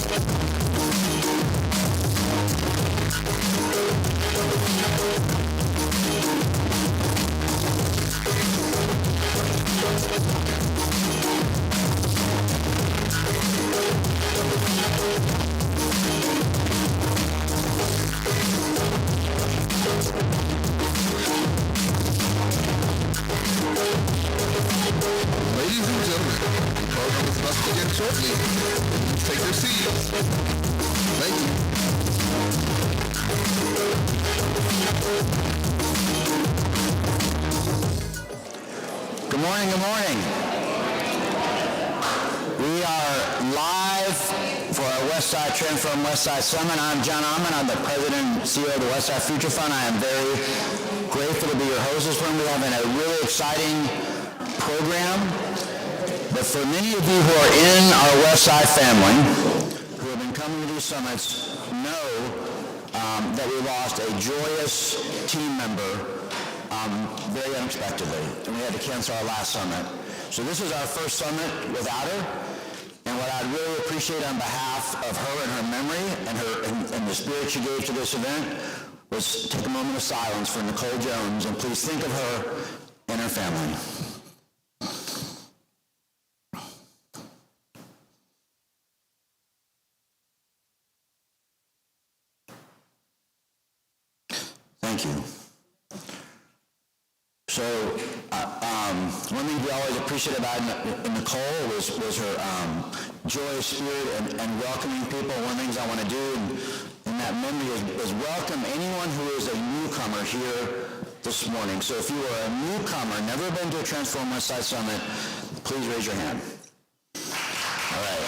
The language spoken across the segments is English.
Ladies and gentlemen, the program is about to begin shortly. Please take your seats. Thank you. Good morning, good morning. We are live for our Westside Transform Westside Summit. I'm John Ahmann. I'm the President and CEO of the Westside Future Fund. I am very grateful to be your host this morning. We're having a really exciting program. But for many of you who are in our Westside family, who have been coming to these summits, know that we lost a joyous team member very unexpectedly, and we had to cancel our last summit. So this is our first summit without her, and what I'd really appreciate on behalf of her and her memory and the spirit she gave to this event was take a moment of silence for Nicole Jones, and please think of her and her family. Thank you. So, one thing we always appreciate about Nicole was her joyous spirit and welcoming people. One of the things I want to do in that memory is welcome anyone who is a newcomer here this morning. So if you are a newcomer, never been to a Transform Westside Summit, please raise your hand. All right.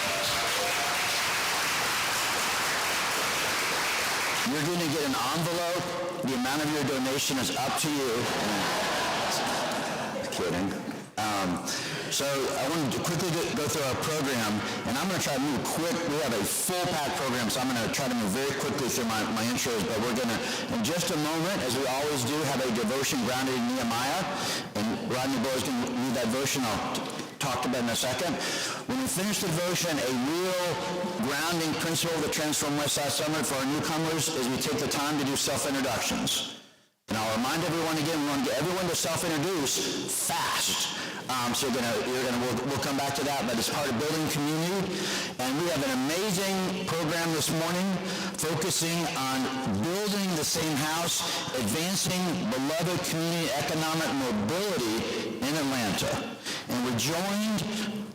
You're going to get an envelope. The amount of your donation is up to you. Kidding. So I wanted to quickly go through our program, and I'm going to try to move quick. We have a full-packed program, so I'm going to try to move very quickly through my intros, but we're going to, in just a moment, as we always do, have a devotion grounded in Nehemiah, and Rodney Boy is going to lead that devotion. I'll talk about it in a second. When we finish the devotion, a real grounding principle of the Transform Westside Summit for our newcomers is we take the time to do self-introductions. And I'll remind everyone again, we want to get everyone to self-introduce fast. So we'll come back to that, but it's part of building community. And we have an amazing program this morning focusing on building the same house, advancing beloved community economic mobility in Atlanta. And we're joined,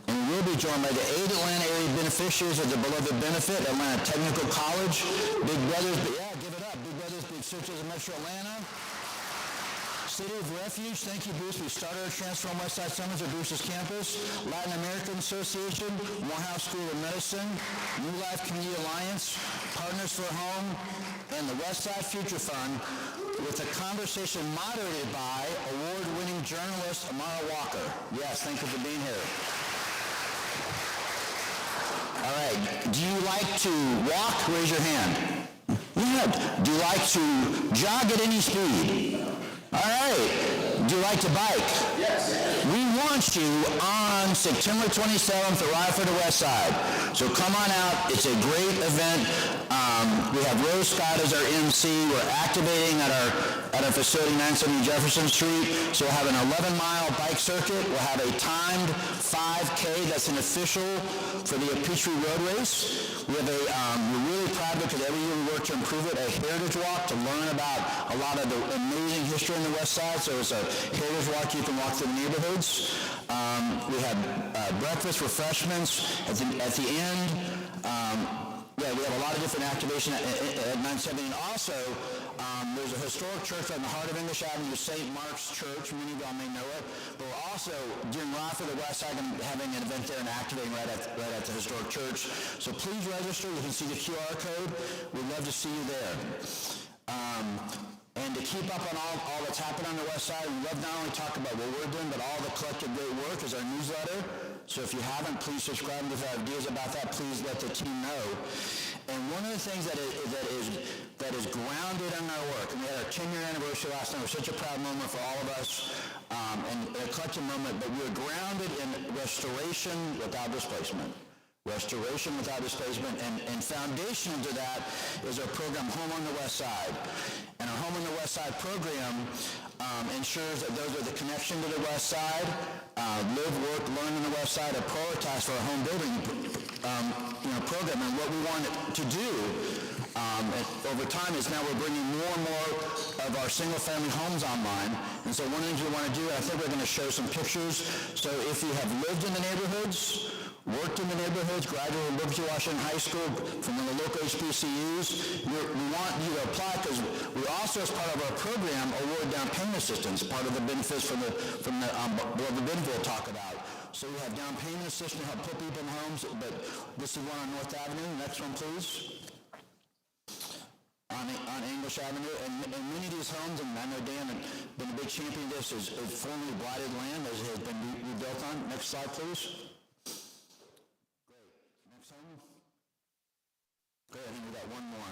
and we will be joined by the 8 Atlanta area beneficiaries of the beloved benefit, Atlanta Technical College, Big Brothers, give it up, Big Brothers Big Sisters of Metro Atlanta. City of Refuge, thank you, Bruce. We started our Transform Westside Summits at Bruce's campus. Latin American Association, Morehouse School of Medicine, New Life Community Alliance, Partners for Home, and the Westside Future Fund, with a conversation moderated by award-winning journalist Amara Walker. Yes, thank you for being here. All right, do you like to walk? Raise your hand. Yeah. Do you like to jog at any speed? All right. Do you like to bike? Yes. We want you on September 27th to ride for the Westside. So come on out. It's a great event. We have Rose Scott as our MC. We're activating at our facility, 970 Jefferson Street. So we'll have an 11-mile bike circuit. We'll have a timed 5K that's an official for the Peachtree Road Race. We have we're really proud of it because every year we work to improve it, a heritage walk to learn about a lot of the amazing history on the West Side. So it's a heritage walk you can walk through the neighborhoods. We have breakfast, refreshments at the end. We have a lot of different activation at 970. And also, there's a historic church on the heart of English Avenue, St. Mark's Church. Many of y'all may know it. But we're also doing Ride for the Westside and having an event there and activating right at the historic church. So please register. You can see the QR code. We'd love to see you there. And to keep up on all that's happening on the West Side, we love not only talk about what we're doing, but all the collective great work is our newsletter. So if you haven't, please subscribe. And if you have ideas about that, please let the team know. And one of the things that is grounded in our work, and we had our 10-year anniversary last night. It was such a proud moment for all of us, and a collective moment, but we're grounded in restoration without displacement. restoration without displacement, and foundational to that is our program Home on the Westside. And our Home on the Westside program ensures that those with a connection to the Westside live, work, learn on the Westside are prioritized for our home building program. And what we want to do over time is now we're bringing more and more of our single-family homes online. And so one of the things we want to do, I think we're going to show some pictures. So if you have lived in the neighborhoods, worked in the neighborhoods, graduated Liberty Washington High School from the local HBCUs, we want you to apply because we also, as part of our program, award down payment assistance, part of the benefits from the what the benefit we'll talk about. So we have down payment assistance to help put people in homes, but this is one on North Avenue. Next one, please. On English Avenue, and many of these homes, and I know Dan has been a big champion of this, is formerly blighted land that has been rebuilt on. Next slide, please. Great. Next home. Great, I think we got one more.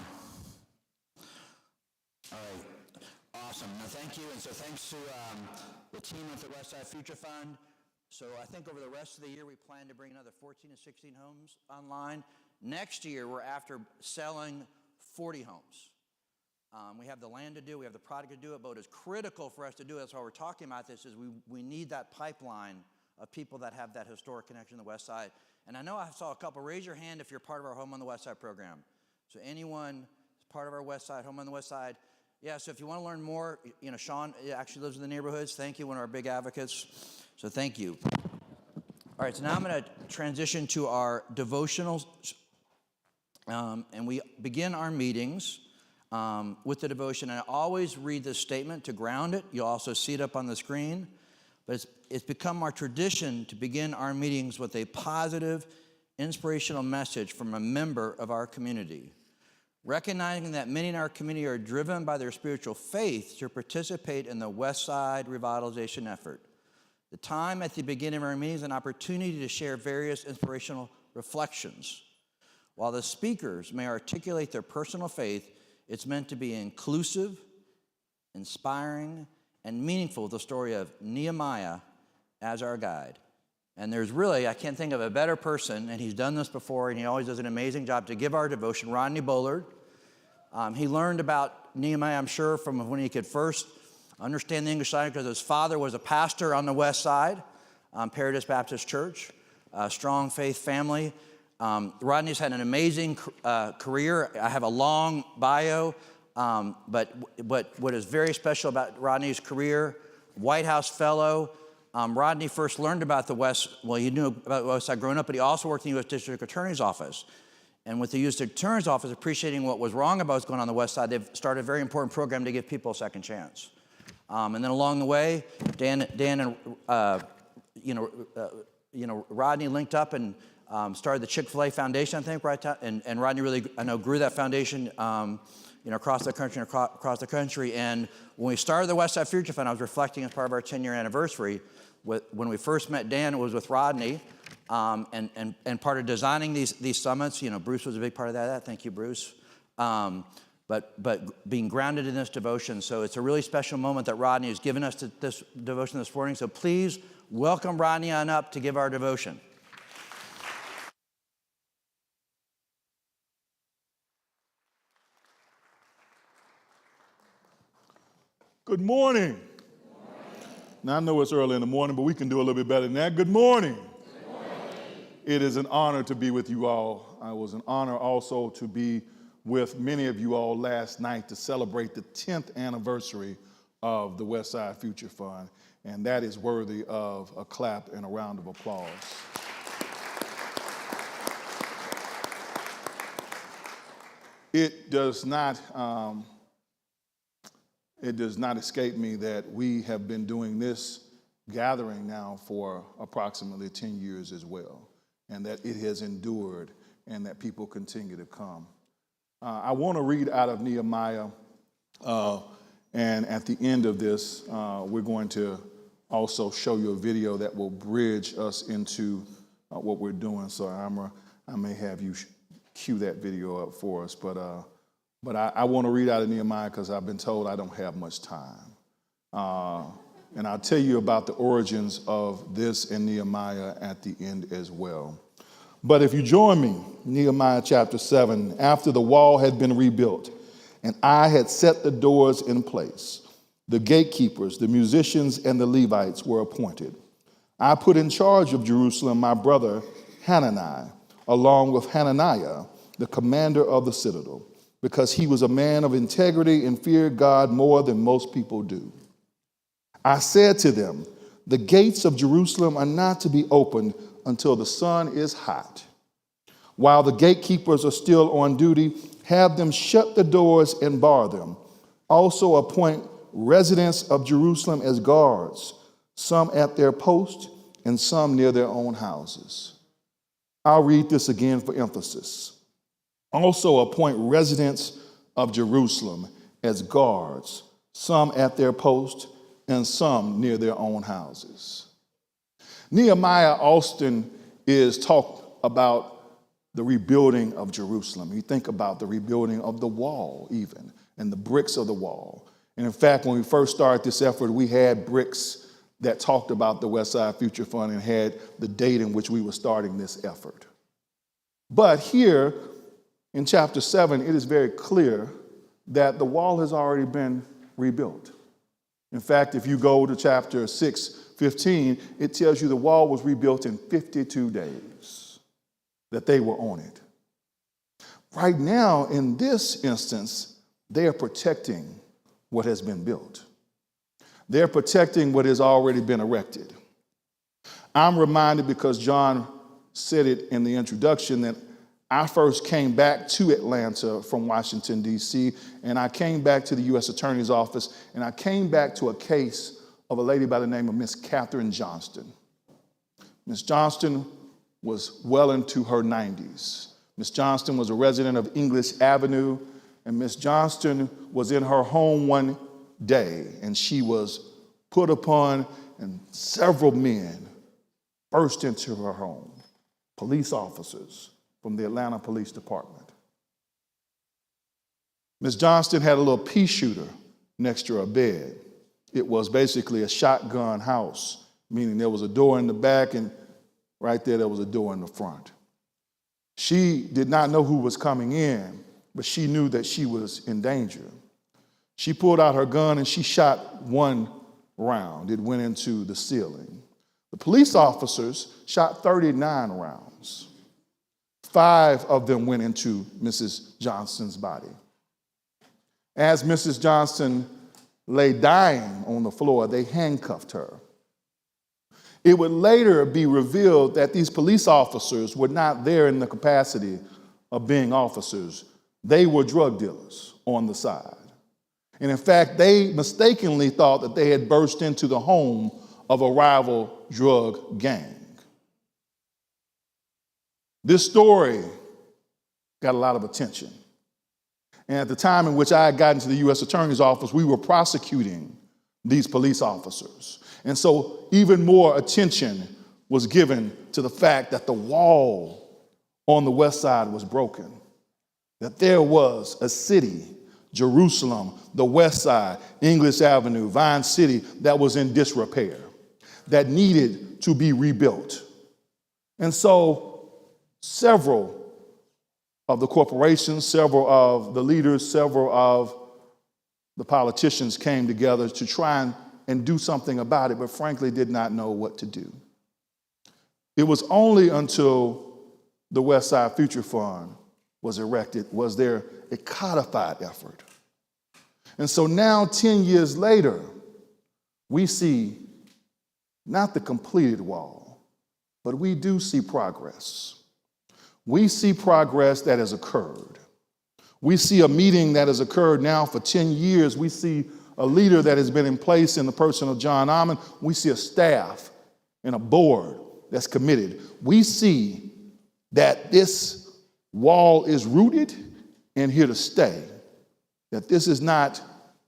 All right. Awesome. Now, thank you, and so thanks to the team at the Westside Future Fund. So I think over the rest of the year, we plan to bring another 14 to 16 homes online. Next year, we're after selling 40 homes. We have the land to do, we have the product to do it, but what is critical for us to do, that's why we're talking about this, is we need that pipeline of people that have that historic connection to the West Side. And I know I saw a couple. Raise your hand if you're part of our Home on the West Side program. So anyone is part of our West Side, Home on the West Side. Yeah, so if you want to learn more, Sean actually lives in the neighborhoods. Thank you, one of our big advocates. So thank you. All right, so now I'm going to transition to our devotionals. And we begin our meetings with the devotion. And I always read this statement to ground it. You'll also see it up on the screen. But it's become our tradition to begin our meetings with a positive, inspirational message from a member of our community. Recognizing that many in our community are driven by their spiritual faith to participate in the Westside revitalization effort. The time at the beginning of our meetings is an opportunity to share various inspirational reflections. While the speakers may articulate their personal faith, it's meant to be inclusive, inspiring, and meaningful with the story of Nehemiah as our guide. And there's really, I can't think of a better person, and he's done this before, and he always does an amazing job to give our devotion, Rodney Bullard. He learned about Nehemiah, I'm sure, from when he could first understand the English language, because his father was a pastor on the West Side, Paradise Baptist Church, a strong faith family. Rodney's had an amazing career. I have a long bio, but what is very special about Rodney's career, White House fellow. Rodney first learned about he knew about the West Side growing up, but he also worked in the U.S. District Attorney's Office. And with the U.S. District Attorney's Office appreciating what was wrong about what's going on the West Side, they've started a very important program to give people a second chance. And then along the way, Dan and Rodney linked up and started the Chick-fil-A Foundation, I think, right? And Rodney really, I know, grew that foundation, across the country and across the country. And when we started the Westside Future Fund, I was reflecting as part of our 10-year anniversary. When we first met Dan, it was with Rodney, and part of designing these summits. Bruce was a big part of that. Thank you, Bruce. But being grounded in this devotion. So it's a really special moment that Rodney has given us this devotion this morning. So please welcome Rodney on up to give our devotion. Good morning. Good morning. Now, I know it's early in the morning, but we can do a little bit better than that. Good morning. Good morning. It is an honor to be with you all. It was an honor also to be with many of you all last night to celebrate the 10th anniversary of the Westside Future Fund, and that is worthy of a clap and a round of applause. It does not escape me that we have been doing this gathering now for approximately 10 years as well, and that it has endured and that people continue to come. I want to read out of Nehemiah, and at the end of this, we're going to also show you a video that will bridge us into what we're doing. So, Amara, I may have you cue that video up for us, but I want to read out of Nehemiah because I've been told I don't have much time. And I'll tell you about the origins of this in Nehemiah at the end as well. But if you join me, Nehemiah chapter 7, after the wall had been rebuilt, and I had set the doors in place, the gatekeepers, the musicians, and the Levites were appointed. I put in charge of Jerusalem my brother Hanani, along with Hananiah, the commander of the citadel, because he was a man of integrity and feared God more than most people do. I said to them, the gates of Jerusalem are not to be opened until the sun is hot. While the gatekeepers are still on duty, have them shut the doors and bar them. Also appoint residents of Jerusalem as guards, some at their post and some near their own houses. I'll read this again for emphasis. Also appoint residents of Jerusalem as guards, some at their post and some near their own houses. Nehemiah often is talked about the rebuilding of Jerusalem. You think about the rebuilding of the wall even, and the bricks of the wall. And in fact, when we first started this effort, we had bricks that talked about the Westside Future Fund and had the date in which we were starting this effort. But here in chapter 7, it is very clear that the wall has already been rebuilt. In fact, if you go to chapter 6:15, it tells you the wall was rebuilt in 52 days, that they were on it. Right now, in this instance, they are protecting what has been built. They're protecting what has already been erected. I'm reminded, because John said it in the introduction, that I first came back to Atlanta from Washington, D.C., and I came back to the U.S. Attorney's Office, and I came back to a case of a lady by the name of Miss Katherine Johnston. Miss Johnston was well into her 90s. Miss Johnston was a resident of English Avenue, and Miss Johnston was in her home one day, and she was put upon, and several men burst into her home, police officers from the Atlanta Police Department. Ms. Johnston had a little pea shooter next to her bed. It was basically a shotgun house, meaning there was a door in the back, and right there was a door in the front. She did not know who was coming in, but she knew that she was in danger. She pulled out her gun and she shot one round. It went into the ceiling. The police officers shot 39 rounds. 5 of them went into Mrs. Johnston's body. As Mrs. Johnston lay dying on the floor, they handcuffed her. It would later be revealed that these police officers were not there in the capacity of being officers. They were drug dealers on the side. And in fact, they mistakenly thought that they had burst into the home of a rival drug gang. This story got a lot of attention. And at the time in which I had gotten to the U.S. Attorney's Office, we were prosecuting these police officers. And so even more attention was given to the fact that the wall on the west side was broken, that there was a city, Jerusalem, the west side, English Avenue, Vine City, that was in disrepair, that needed to be rebuilt. And so several of the corporations, several of the leaders, several of the politicians came together to try and do something about it, but frankly did not know what to do. It was only until the Westside Future Fund was erected was there a codified effort. And so now, 10 years later, we see not the completed wall, but we do see progress. We see progress that has occurred. We see a meeting that has occurred now for 10 years. We see a leader that has been in place in the person of John Ahmann. We see a staff and a board that's committed. We see that this wall is rooted and here to stay, that this is not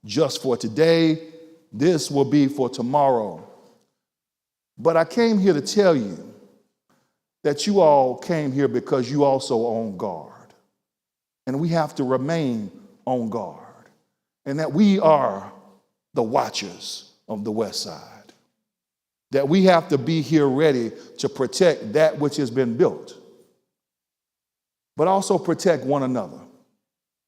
just for today, this will be for tomorrow. But I came here to tell you that you all came here because you also on guard. And we have to remain on guard. And that we are the watchers of the West Side. That we have to be here ready to protect that which has been built. but also protect one another.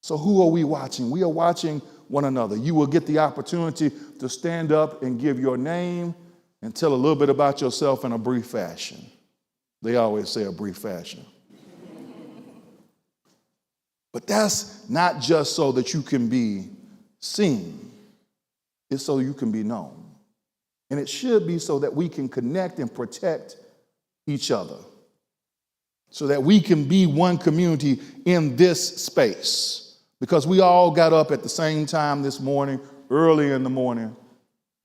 So who are we watching? We are watching one another. You will get the opportunity to stand up and give your name and tell a little bit about yourself in a brief fashion. They always say a brief fashion. But that's not just so that you can be seen. It's so you can be known. And it should be so that we can connect and protect each other, so that we can be one community in this space. Because we all got up at the same time this morning, early in the morning,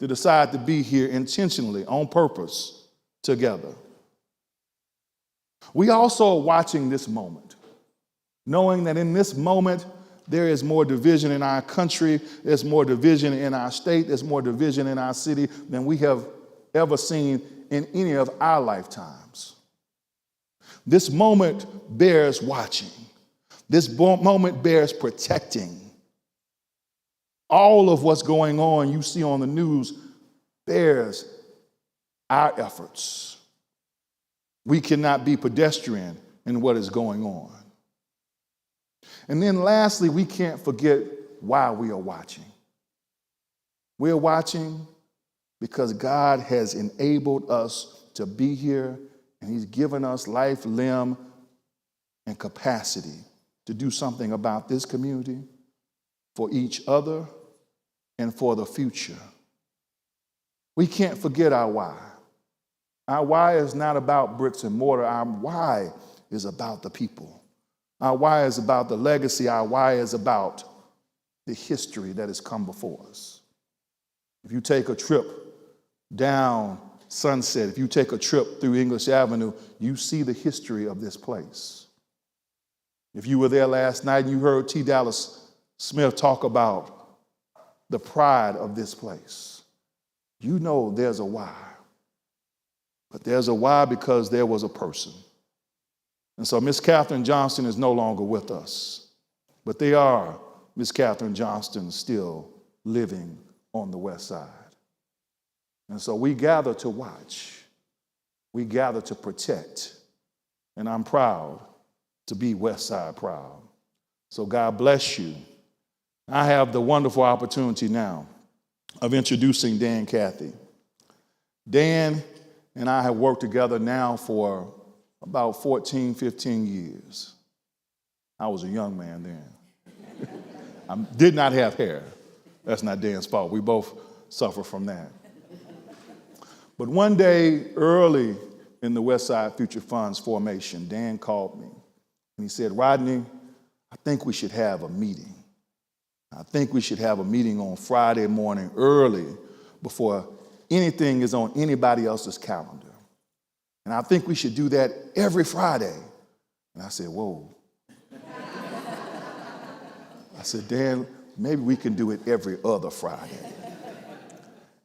to decide to be here intentionally, on purpose, together. We also are watching this moment, knowing that in this moment, there is more division in our country, there's more division in our state, there's more division in our city than we have ever seen in any of our lifetimes. This moment bears watching. This moment bears protecting. All of what's going on you see on the news bears our efforts. We cannot be pedestrian in what is going on. And then lastly, we can't forget why we are watching. We're watching because God has enabled us to be here, and he's given us life, limb, and capacity to do something about this community, for each other, and for the future. We can't forget our why. Our why is not about bricks and mortar. Our why is about the people. Our why is about the legacy. Our why is about the history that has come before us. If you take a trip down Sunset, if you take a trip through English Avenue, you see the history of this place. If you were there last night and you heard T. Dallas Smith talk about the pride of this place, you know there's a why. But there's a why because there was a person. And so Miss Katherine Johnston is no longer with us, but they are Miss Katherine Johnston still living on the West Side. And so we gather to watch, we gather to protect, and I'm proud to be West Side proud. So God bless you. I have the wonderful opportunity now of introducing Dan Cathy. Dan and I have worked together now for about 14, 15 years. I was a young man then. I did not have hair. That's not Dan's fault. We both suffer from that. But one day, early in the Westside Future Fund's formation, Dan called me and he said, "Rodney, I think we should have a meeting. I think we should have a meeting on Friday morning early before anything is on anybody else's calendar. And I think we should do that every Friday." And I said, "Whoa." I said, "Dan, maybe we can do it every other Friday."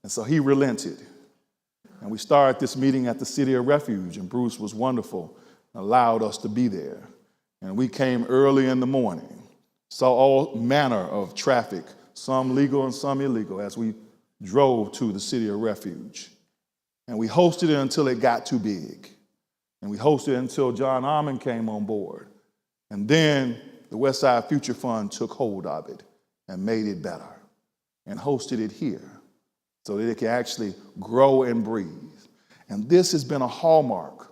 And so he relented. And we started this meeting at the City of Refuge, and Bruce was wonderful and allowed us to be there. And we came early in the morning, saw all manner of traffic, some legal and some illegal, as we drove to the City of Refuge. And we hosted it until it got too big. And we hosted it until John Ahmann came on board. And then the Westside Future Fund took hold of it and made it better and hosted it here so that it can actually grow and breathe. And this has been a hallmark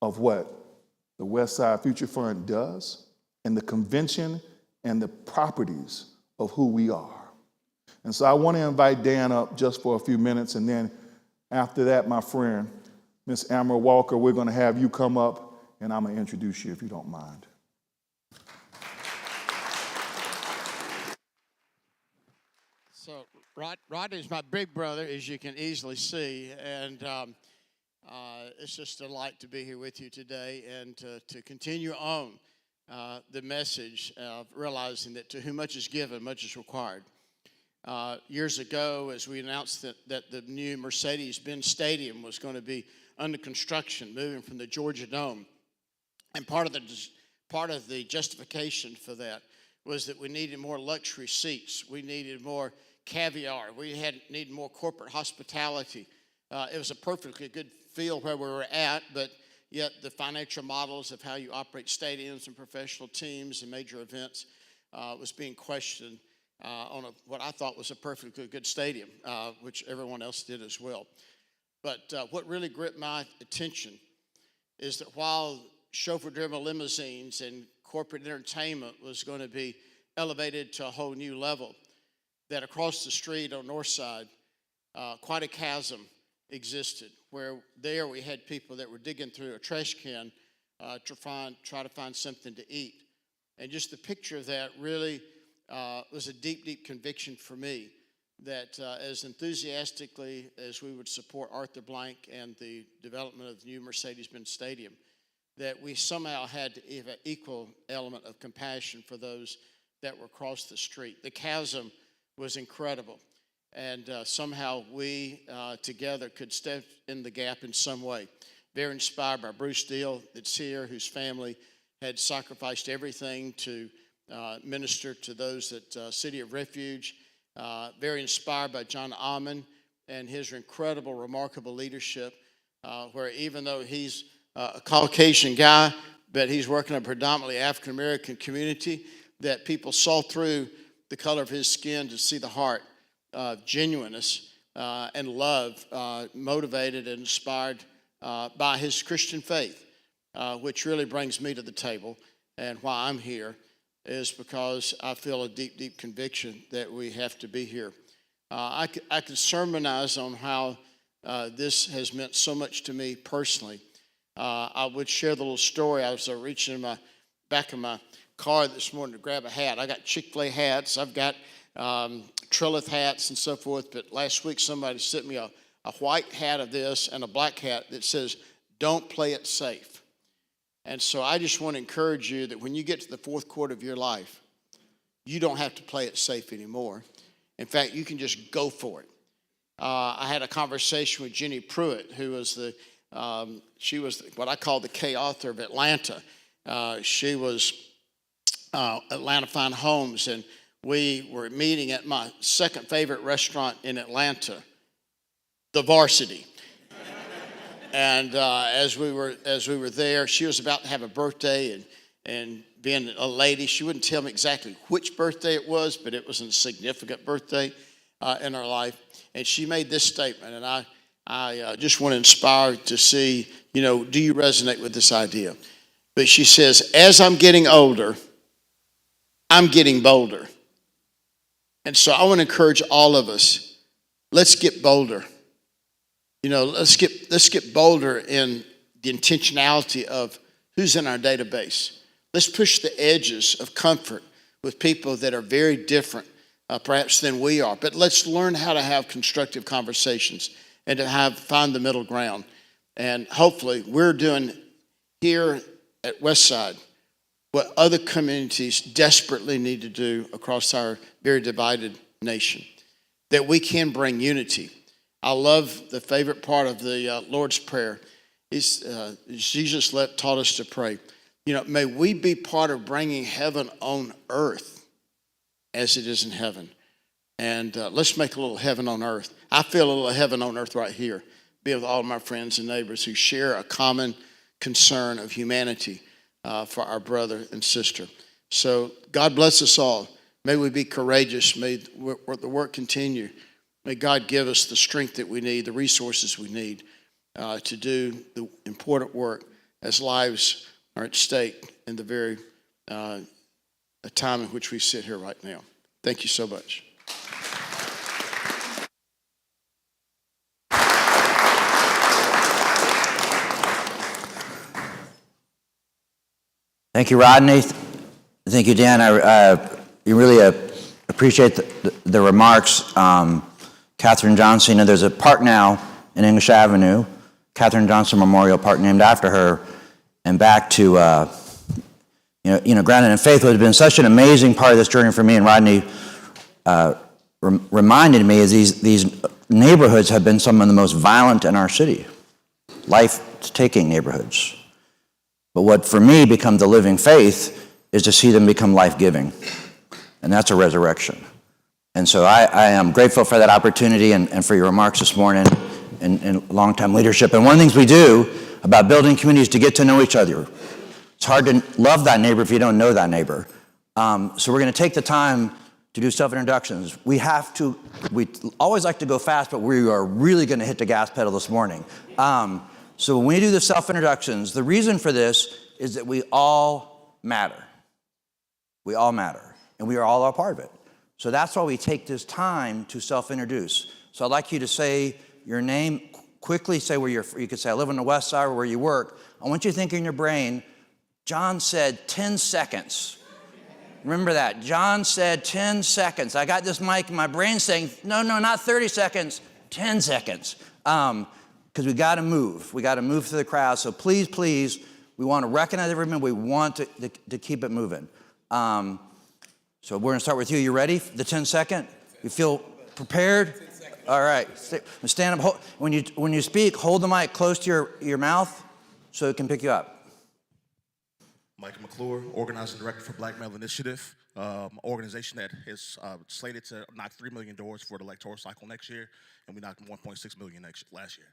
of what the Westside Future Fund does and the convention and the properties of who we are. And so I want to invite Dan up just for a few minutes, and then after that, my friend, Miss Amara Walker, we're going to have you come up, and I'm going to introduce you if you don't mind. So Rodney's my big brother, as you can easily see, and it's just a delight to be here with you today and to continue on the message of realizing that to whom much is given, much is required. Years ago, as we announced that the new Mercedes-Benz Stadium was going to be under construction, moving from the Georgia Dome, and part of the justification for that was that we needed more luxury seats, we needed more caviar, we needed more corporate hospitality. It was a perfectly good feel where we were at, but yet the financial models of how you operate stadiums and professional teams and major events was being questioned on what I thought was a perfectly good stadium, which everyone else did as well. But what really gripped my attention is that while chauffeur-driven limousines and corporate entertainment was going to be elevated to a whole new level, that across the street on North Side, quite a chasm existed, where there we had people that were digging through a trash can to try to find something to eat. And just the picture of that really was a deep, deep conviction for me that as enthusiastically as we would support Arthur Blank and the development of the new Mercedes-Benz Stadium, that we somehow had to have an equal element of compassion for those that were across the street. The chasm was incredible, and somehow we together could step in the gap in some way. Very inspired by Bruce Deel that's here, whose family had sacrificed everything to minister to those at City of Refuge. Very inspired by John Ahmann and his incredible, remarkable leadership, where even though he's a Caucasian guy, but he's working in a predominantly African-American community, that people saw through the color of his skin to see the heart of genuineness and love, motivated and inspired by his Christian faith, which really brings me to the table. And why I'm here is because I feel a deep, deep conviction that we have to be here. I could sermonize on how this has meant so much to me personally. I would share the little story. I was reaching in my back of my car this morning to grab a hat. I got Chick-fil-A hats. I've got Trillith hats and so forth. But last week somebody sent me a white hat of this and a black hat that says, "Don't play it safe." And so I just want to encourage you that when you get to the fourth quarter of your life, you don't have to play it safe anymore. In fact, you can just go for it. I had a conversation with Jenny Pruitt, who was she was what I call the K-author of Atlanta. She was Atlanta Fine Homes, and we were meeting at my second favorite restaurant in Atlanta, the Varsity. And as we were there, she was about to have a birthday, and being a lady, she wouldn't tell me exactly which birthday it was, but it was a significant birthday in her life. And she made this statement, and I just want to inspire to see, do you resonate with this idea? But she says, as I'm getting older, I'm getting bolder. And so I want to encourage all of us, let's get bolder. Let's get bolder in the intentionality of who's in our database. Let's push the edges of comfort with people that are very different, perhaps, than we are. But let's learn how to have constructive conversations and to find the middle ground. And hopefully we're doing here at Westside what other communities desperately need to do across our very divided nation, that we can bring unity. I love the favorite part of the Lord's Prayer. Jesus taught us to pray, may we be part of bringing heaven on earth as it is in heaven. And let's make a little heaven on earth. I feel a little heaven on earth right here, being with all of my friends and neighbors who share a common concern of humanity for our brother and sister. So God bless us all. May we be courageous. May the work continue. May God give us the strength that we need, the resources we need to do the important work as lives are at stake in the very time in which we sit here right now. Thank you so much. Thank you, Rodney. Thank you, Dan. You really appreciate the remarks. Katherine Johnson, there's a park now in English Avenue, Katherine Johnson Memorial Park, named after her. And back to, Grounded in Faith has been such an amazing part of this journey for me. And Rodney reminded me, these neighborhoods have been some of the most violent in our city, life-taking neighborhoods. But what for me becomes the living faith is to see them become life-giving. And that's a resurrection. And so I am grateful for that opportunity and for your remarks this morning and long-time leadership. And one of the things we do about building communities to get to know each other. It's hard to love that neighbor if you don't know that neighbor. So we're going to take the time to do self-introductions. We always like to go fast, but we are really going to hit the gas pedal this morning. So when we do the self-introductions, the reason for this is that we all matter. We all matter, and we are all a part of it. So that's why we take this time to self-introduce. So I'd like you to say your name, quickly say where you could say, I live on the west side or where you work. I want you to think in your brain, John said 10 seconds. Remember that. John said 10 seconds. I got this mic in my brain saying, no, not 30 seconds, 10 seconds. Because we got to move. We got to move through the crowd. So please, we want to recognize everyone. We want to keep it moving. So we're going to start with you. You ready? The 10 second? You feel prepared? All right. Stand up. When you speak, hold the mic close to your mouth so it can pick you up. Mike McClure, Organizing Director for Black Male Initiative, organization that is slated to knock 3 million doors for the electoral cycle next year, and we knocked 1.6 million last year.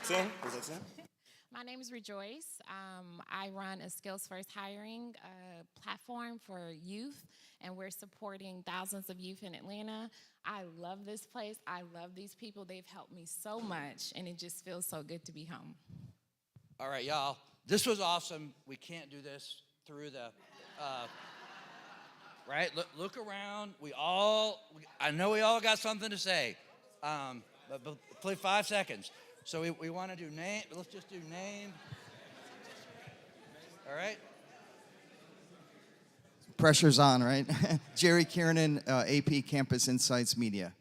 Sam, was that Sam? My name is Rejoice. I run a Skills First Hiring platform for youth, and we're supporting thousands of youth in Atlanta. I love this place. I love these people. They've helped me so much, and it just feels so good to be home. All right, y'all. This was awesome. We can't do this through the, right? Look around. I know we all got something to say, but play 5 seconds. So we want to do name. Let's just do name. All right. Pressure's on, right? Jerry Kiernan, AP Campus Insights Media.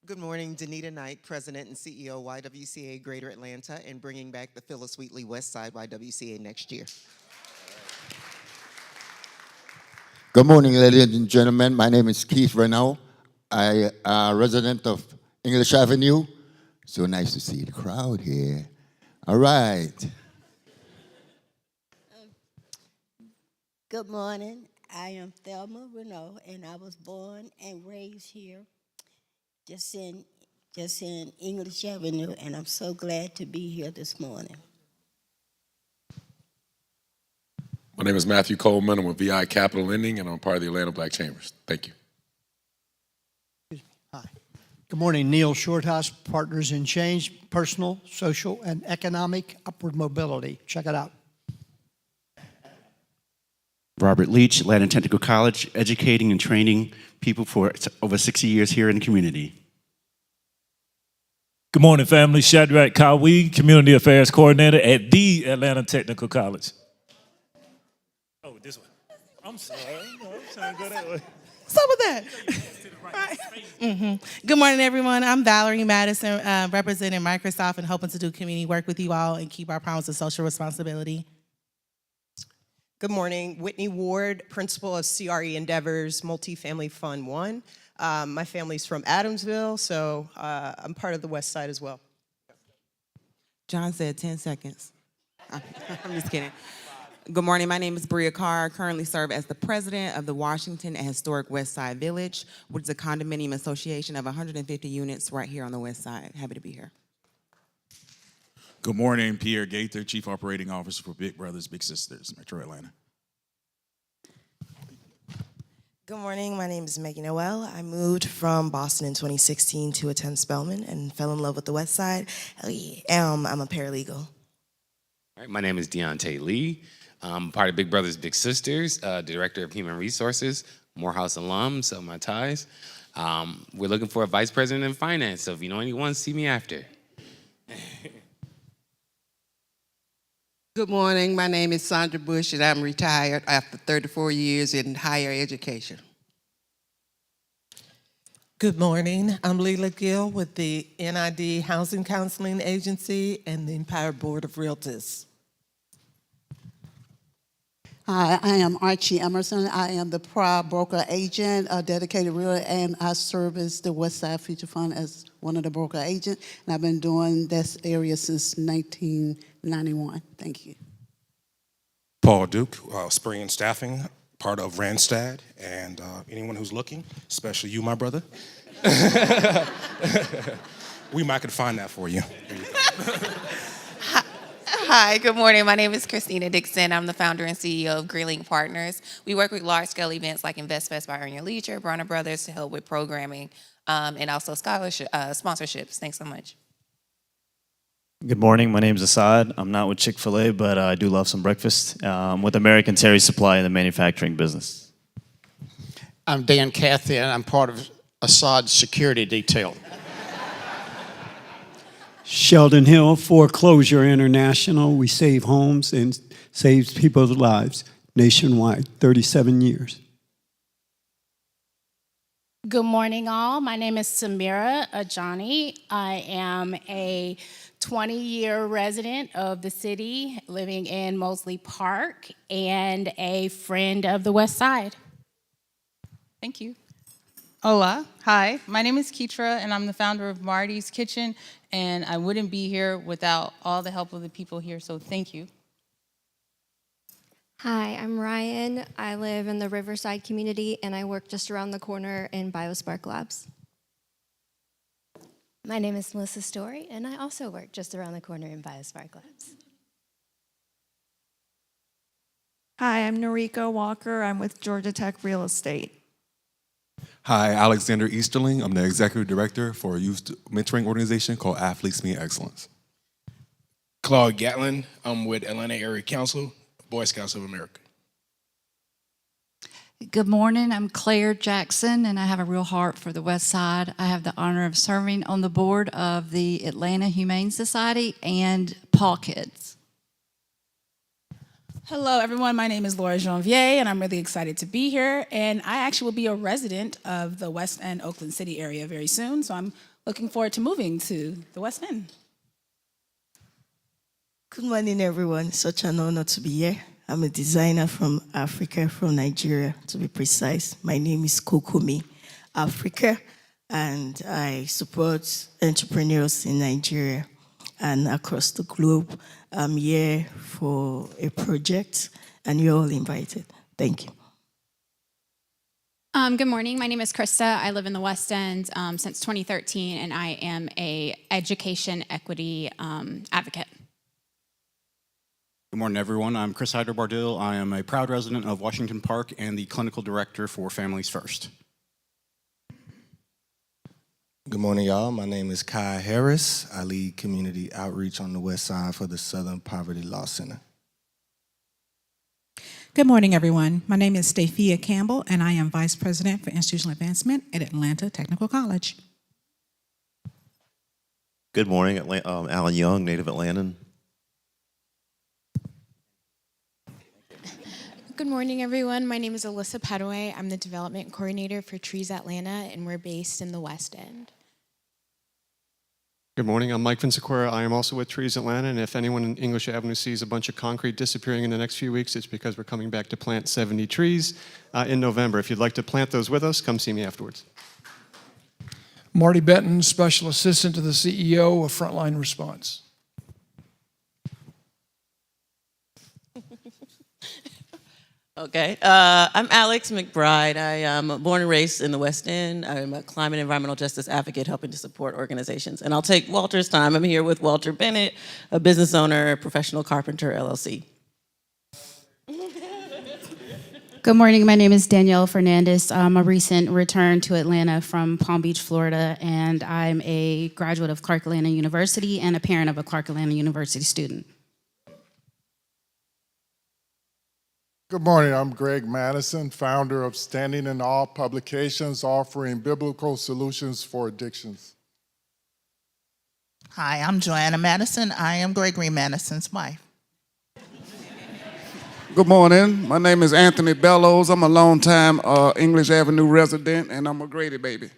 Good morning, Danita Knight, President and CEO, YWCA Greater Atlanta, and bringing back the Phyllis Wheatley Westside YWCA next year. Good morning, ladies and gentlemen. My name is Keith Renault. I am a resident of English Avenue. So nice to see the crowd here. All right. Good morning. I am Thelma Renault, and I was born and raised here. Just in English Avenue, and I'm so glad to be here this morning. My name is Matthew Coleman. I'm with VI Capital Lending, and I'm part of the Atlanta Black Chambers. Thank you. Hi. Good morning, Neil Shorthouse, Partners in Change, Personal, Social, and Economic Upward Mobility. Check it out. Robert Leach, Atlanta Technical College, educating and training people for over 60 years here in the community. Good morning, family. Shadrach Kawi, Community Affairs Coordinator at the Atlanta Technical College. Oh, this one. I'm sorry. I'm trying to go that way. What's up with that? Right. Good morning, everyone. I'm Valerie Madison, representing Microsoft and hoping to do community work with you all and keep our promise of social responsibility. Good morning, Whitney Ward, Principal of CRE Endeavors, Multifamily Fund 1. My family's from Adamsville, so I'm part of the West Side as well. John said 10 seconds. I'm just kidding. Good morning, my name is Bria Carr. I currently serve as the president of the Washington and Historic West Side Village, which is a condominium association of 150 units right here on the West Side. Happy to be here. Good morning, Pierre Gaither, Chief Operating Officer for Big Brothers Big Sisters, Metro Atlanta. Good morning, my name is Maggie Noel. I moved from Boston in 2016 to attend Spelman and fell in love with the West Side. Hell yeah. I'm a paralegal. All right, my name is Deontay Lee. I'm part of Big Brothers Big Sisters, Director of Human Resources, Morehouse alum, so my ties. We're looking for a Vice President in Finance, so if you know anyone, see me after. Good morning. My name is Sandra Bush, and I'm retired after 34 years in higher education. Good morning. I'm Leila Gill with the NID Housing Counseling Agency and the Empire Board of Realtors. Hi, I am Archie Emerson. I am the proud broker agent, a dedicated realtor, and I service the Westside Future Fund as one of the broker agents. And I've been doing this area since 1991. Thank you. Paul Duke, Spring and Staffing, part of Randstad, and anyone who's looking, especially you, my brother, we might could find that for you. There you go. Hi, good morning. My name is Christina Dixon. I'm the founder and CEO of Greenlink Partners. We work with large-scale events like InvestFest by Earn Your Leisure, Bronner Brothers to help with programming and also scholarship sponsorships. Thanks so much. Good morning. My name is Assad. I'm not with Chick-fil-A, but I do love some breakfast. I'm with American Terry Supply in the manufacturing business. I'm Dan Cathy, and I'm part of Assad's security detail. Sheldon Hill, Foreclosure International. We save homes and saves people's lives nationwide, 37 years. Good morning, all. My name is Samira Ajani. I am a 20-year resident of the city, living in Mosley Park, and a friend of the West Side. Thank you. Hola. Hi. My name is Keitra, and I'm the founder of Marty's Kitchen, and I wouldn't be here without all the help of the people here, so thank you. Hi, I'm Ryan. I live in the Riverside community, and I work just around the corner in BioSpark Labs. My name is Melissa Story, and I also work just around the corner in BioSpark Labs. Hi, I'm Noriko Walker. I'm with Georgia Tech Real Estate. Hi, Alexander Easterling. I'm the executive director for a youth mentoring organization called Athletes Mean Excellence. Claude Gatlin. I'm with Atlanta Area Council, Boy Scouts of America. Good morning. I'm Claire Jackson, and I have a real heart for the West Side. I have the honor of serving on the board of the Atlanta Humane Society and Paw Kids. Hello, everyone. My name is Laura Janvier, and I'm really excited to be here. And I actually will be a resident of the West End, Oakland City area very soon, so I'm looking forward to moving to the West End. Good morning, everyone. Such an honor to be here. I'm a designer from Africa, from Nigeria, to be precise. My name is Kokumi Africa, and I support entrepreneurs in Nigeria and across the globe. I'm here for a project, and you're all invited. Thank you. Good morning. My name is Krista. I live in the West End since 2013, and I am an education equity advocate. Good morning, everyone. I'm Chris Hyder-Bardil. I am a proud resident of Washington Park and the clinical director for Families First. Good morning, y'all. My name is Kai Harris. I lead community outreach on the West Side for the Southern Poverty Law Center. Good morning, everyone. My name is Staphia Campbell, and I am Vice President for Institutional Advancement at Atlanta Technical College. Good morning, Alan Young, native Atlantan. Good morning, everyone. My name is Alyssa Padaway. I'm the development coordinator for Trees Atlanta, and we're based in the West End. Good morning. I'm Mike Vinsacquera. I am also with Trees Atlanta, and if anyone in English Avenue sees a bunch of concrete disappearing in the next few weeks, it's because we're coming back to plant 70 trees in November. If you'd like to plant those with us, come see me afterwards. Marty Benton, Special Assistant to the CEO of Frontline Response. Okay, I'm Alex McBride. I am born and raised in the West End. I'm a climate and environmental justice advocate helping to support organizations. And I'll take Walter's time. I'm here with Walter Bennett, a business owner, professional carpenter, LLC. Good morning. My name is Danielle Fernandez. I'm a recent return to Atlanta from Palm Beach, Florida, and I'm a graduate of Clark Atlanta University and a parent of a Clark Atlanta University student. Good morning, I'm Greg Madison, founder of Standing in Awe Publications, offering biblical solutions for addictions. Hi, I'm Joanna Madison. I am Gregory Madison's wife. Good morning, my name is Anthony Bellows. I'm a longtime English Avenue resident, and I'm a Grady baby.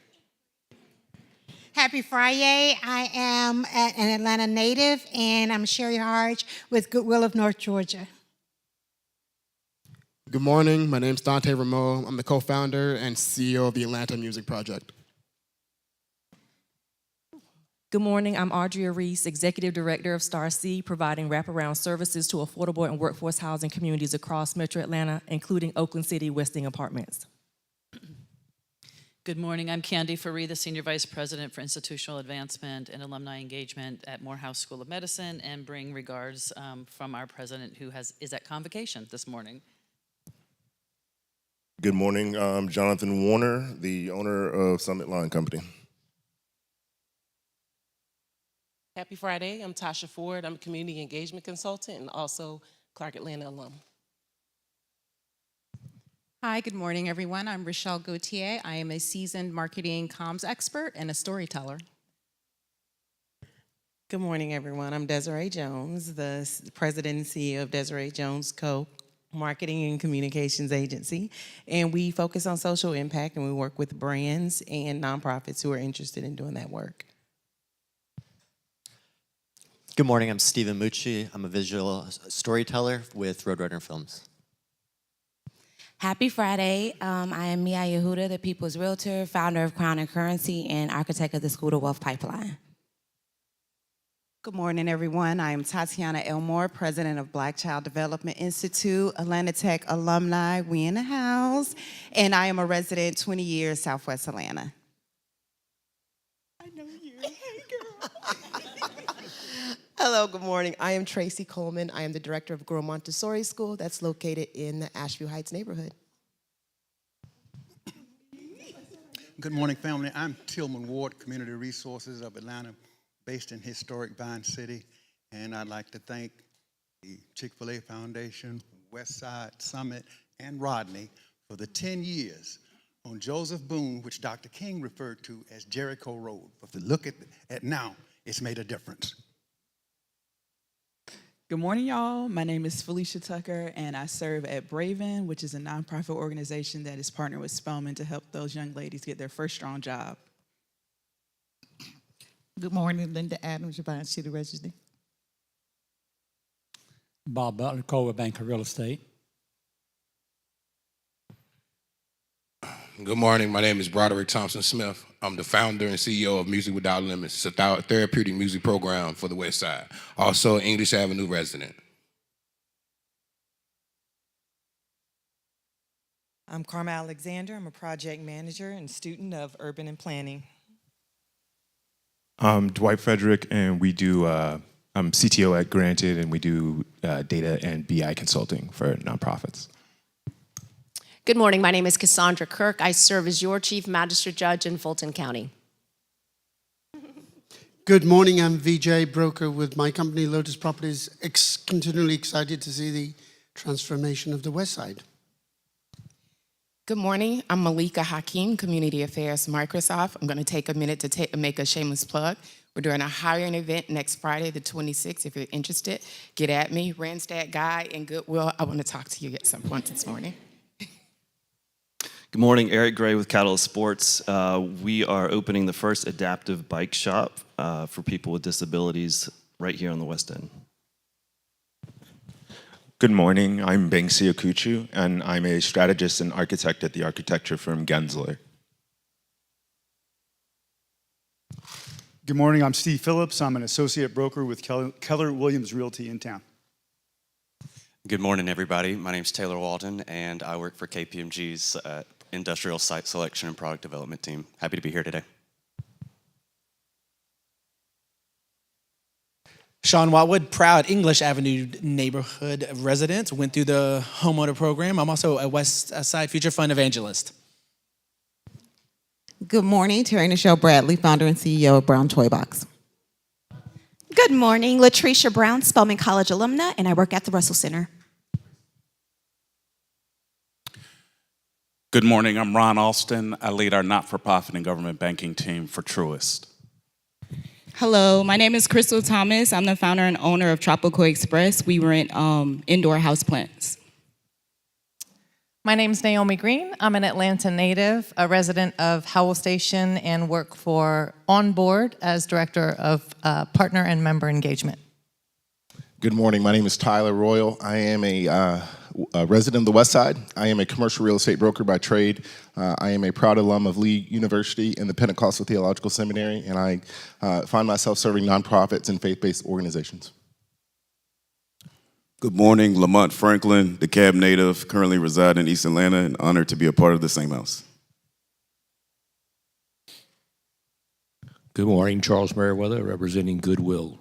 Happy Friday. I am an Atlanta native, and I'm Sherry Harge with Goodwill of North Georgia. Good morning, my name is Dante Rameau. I'm the co-founder and CEO of the Atlanta Music Project. Good morning, I'm Audrey Reese, Executive Director of Star C, providing wraparound services to affordable and workforce housing communities across Metro Atlanta, including Oakland City Westing Apartments. Good morning, I'm Candy Faree, the Senior Vice President for Institutional Advancement and Alumni Engagement at Morehouse School of Medicine, and bring regards from our president who is at convocation this morning. Good morning, I'm Jonathan Warner, the owner of Summit Line Company. Happy Friday, I'm Tasha Ford. I'm a community engagement consultant and also Clark Atlanta alum. Hi, good morning, everyone. I'm Rochelle Gauthier. I am a seasoned marketing comms expert and a storyteller. Good morning, everyone. I'm Desiree Jones, the president and CEO of Desiree Jones Co. Marketing and Communications Agency. And we focus on social impact, and we work with brands and nonprofits who are interested in doing that work. Good morning, I'm Stephen Mucci. I'm a visual storyteller with Roadrunner Films. Happy Friday. I am Mia Yehuda, the People's Realtor, founder of Crown and Currency, and architect of the School to Wealth Pipeline. Good morning, everyone. I am Tatiana Elmore, president of Black Child Development Institute, Atlanta Tech alumni. We in the house. And I am a resident 20 years Southwest Atlanta. Hello, good morning. I am Tracy Coleman. I am the director of Grow Montessori School that's located in the Asheville Heights neighborhood. Good morning, family. I'm Tillman Ward, Community Resources of Atlanta, based in historic Vine City. And I'd like to thank the Chick-fil-A Foundation, Westside, Summit, and Rodney for the 10 years on Joseph Boone, which Dr. King referred to as Jericho Road. But if you look at now, it's made a difference. Good morning, y'all. My name is Felicia Tucker, and I serve at Braven, which is a nonprofit organization that is partnered with Spelman to help those young ladies get their first strong job. Good morning, Linda Adams, Vine City resident. Bob Butler, Coldwell Banker Real Estate. Good morning. My name is Broderick Thompson Smith. I'm the founder and CEO of Music Without Limits. It's a therapeutic music program for the Westside. Also, English Avenue resident. I'm Karma Alexander. I'm a project manager and student of urban and planning. I'm Dwight Frederick, and we do, I'm CTO at Granted, and we do data and BI consulting for nonprofits. Good morning, my name is Cassandra Kirk. I serve as your Chief Magistrate Judge in Fulton County. Good morning, I'm VJ Broker with my company, Lotus Properties. Continually excited to see the transformation of the Westside. Good morning, I'm Malika Hakeem, Community Affairs, Microsoft. I'm going to take a minute to make a shameless plug. We're doing a hiring event next Friday, the 26th. If you're interested, get at me, Randstad Guy and Goodwill. I want to talk to you at some point this morning. Good morning, Eric Gray with Catalyst Sports. We are opening the first adaptive bike shop for people with disabilities right here on the West End. Good morning, I'm Banksy Okuchu, and I'm a strategist and architect at the architecture firm Gensler. Good morning, I'm Steve Phillips. I'm an associate broker with Keller Williams Realty in town. Good morning, everybody. My name is Taylor Walton, and I work for KPMG's Industrial Site Selection and Product Development team. Happy to be here today. Sean Watwood, proud English Avenue neighborhood resident, went through the homeowner program. I'm also a Westside Future Fund evangelist. Good morning, Terry Nichelle Bradley, founder and CEO of Brown Toy Box. Good morning, Latricia Brown, Spelman College alumna, and I work at the Russell Center. Good morning, I'm Ron Alston. I lead our not-for-profit and government banking team for Truist. Hello, my name is Crystal Thomas. I'm the founder and owner of Tropical Express. We rent indoor houseplants. My name is Naomi Green. I'm an Atlanta native, a resident of Howell Station, and work for Onboard as Director of Partner and Member Engagement. Good morning. My name is Tyler Royal. I am a a resident of the Westside. I am a commercial real estate broker by trade. I am a proud alum of Lee University and the Pentecostal Theological Seminary, and I find myself serving nonprofits and faith-based organizations. Good morning, Lamont Franklin, DeKalb native, currently reside in East Atlanta, and honored to be a part of the same house. Good morning, Charles Merriweather, representing Goodwill.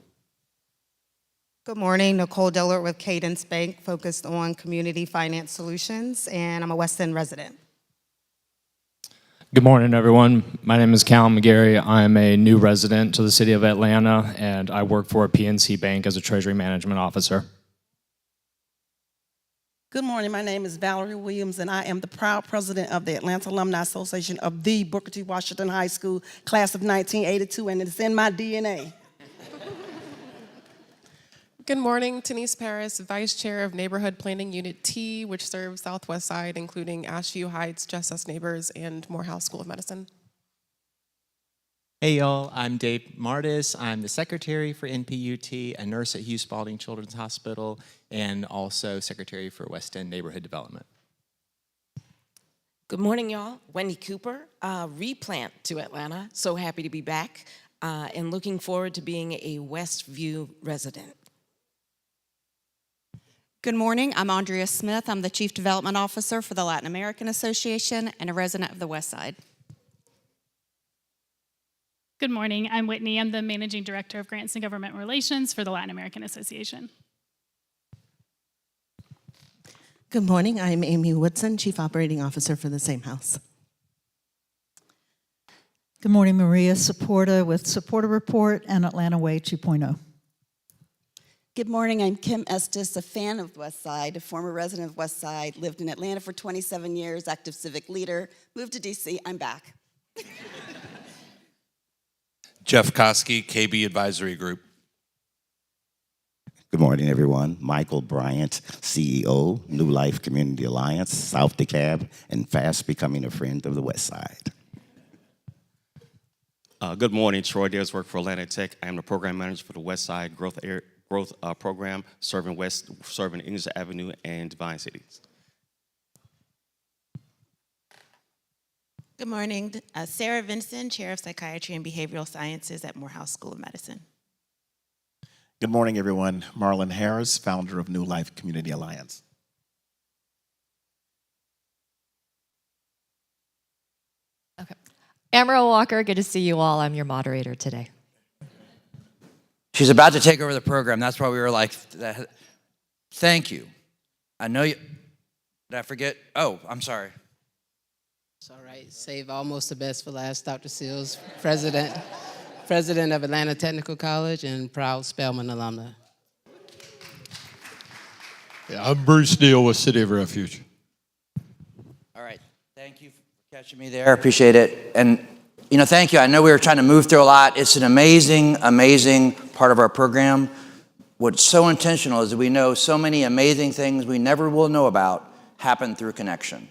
Good morning, Nicole Dillard with Cadence Bank, focused on community finance solutions, and I'm a West End resident. Good morning, everyone. My name is Cal McGarry. I'm a new resident to the city of Atlanta, and I work for a PNC Bank as a treasury management officer. Good morning, my name is Valerie Williams, and I am the proud president of the Atlanta Alumni Association of the Booker T. Washington High School, class of 1982, and it's in my DNA. Good morning, Denise Paris, Vice Chair of Neighborhood Planning Unit T, which serves Southwest Side, including Ashview Heights, Just Us Neighbors, and Morehouse School of Medicine. Hey y'all, I'm Dave Martis. I'm the secretary for NPUT, a nurse at Hugh Spalding Children's Hospital, and also secretary for West End Neighborhood Development. Good morning, y'all. Wendy Cooper, replant to Atlanta. So happy to be back and looking forward to being a Westview resident. Good morning, I'm Andrea Smith. I'm the Chief Development Officer for the Latin American Association and a resident of the Westside. Good morning, I'm Whitney. I'm the Managing Director of Grants and Government Relations for the Latin American Association. Good morning, I'm Amy Woodson, Chief Operating Officer for the same house. Good morning, Maria Supporta with Supporta Report and Atlanta Way 2.0. Good morning, I'm Kim Estes, a fan of Westside, a former resident of Westside, lived in Atlanta for 27 years, active civic leader, moved to DC, I'm back. Jeff Koski, KB Advisory Group. Good morning, everyone. Michael Bryant, CEO, New Life Community Alliance, South DeKalb, and fast becoming a friend of the West Side. Good morning, Troy Dares, work for Atlanta Tech. I am the program manager for the West Side Growth Program, serving English Avenue and Divine Cities. Good morning, Sarah Vinson, Chair of Psychiatry and Behavioral Sciences at Morehouse School of Medicine. Good morning, everyone. Marlin Harris, founder of New Life Community Alliance. Okay. Amara Walker, good to see you all. I'm your moderator today. She's about to take over the program. That's why we were like, thank you. I know you, did I forget? Oh, I'm sorry. It's all right. Save almost the best for last. Dr. Seals, president of Atlanta Technical College and proud Spelman alumna. Yeah, I'm Bruce Deel with City of Refuge. All right. Thank you for catching me there. Appreciate it. And, you know, thank you. I know we were trying to move through a lot. It's an amazing, amazing part of our program. What's so intentional is that we know so many amazing things we never will know about happen through connection.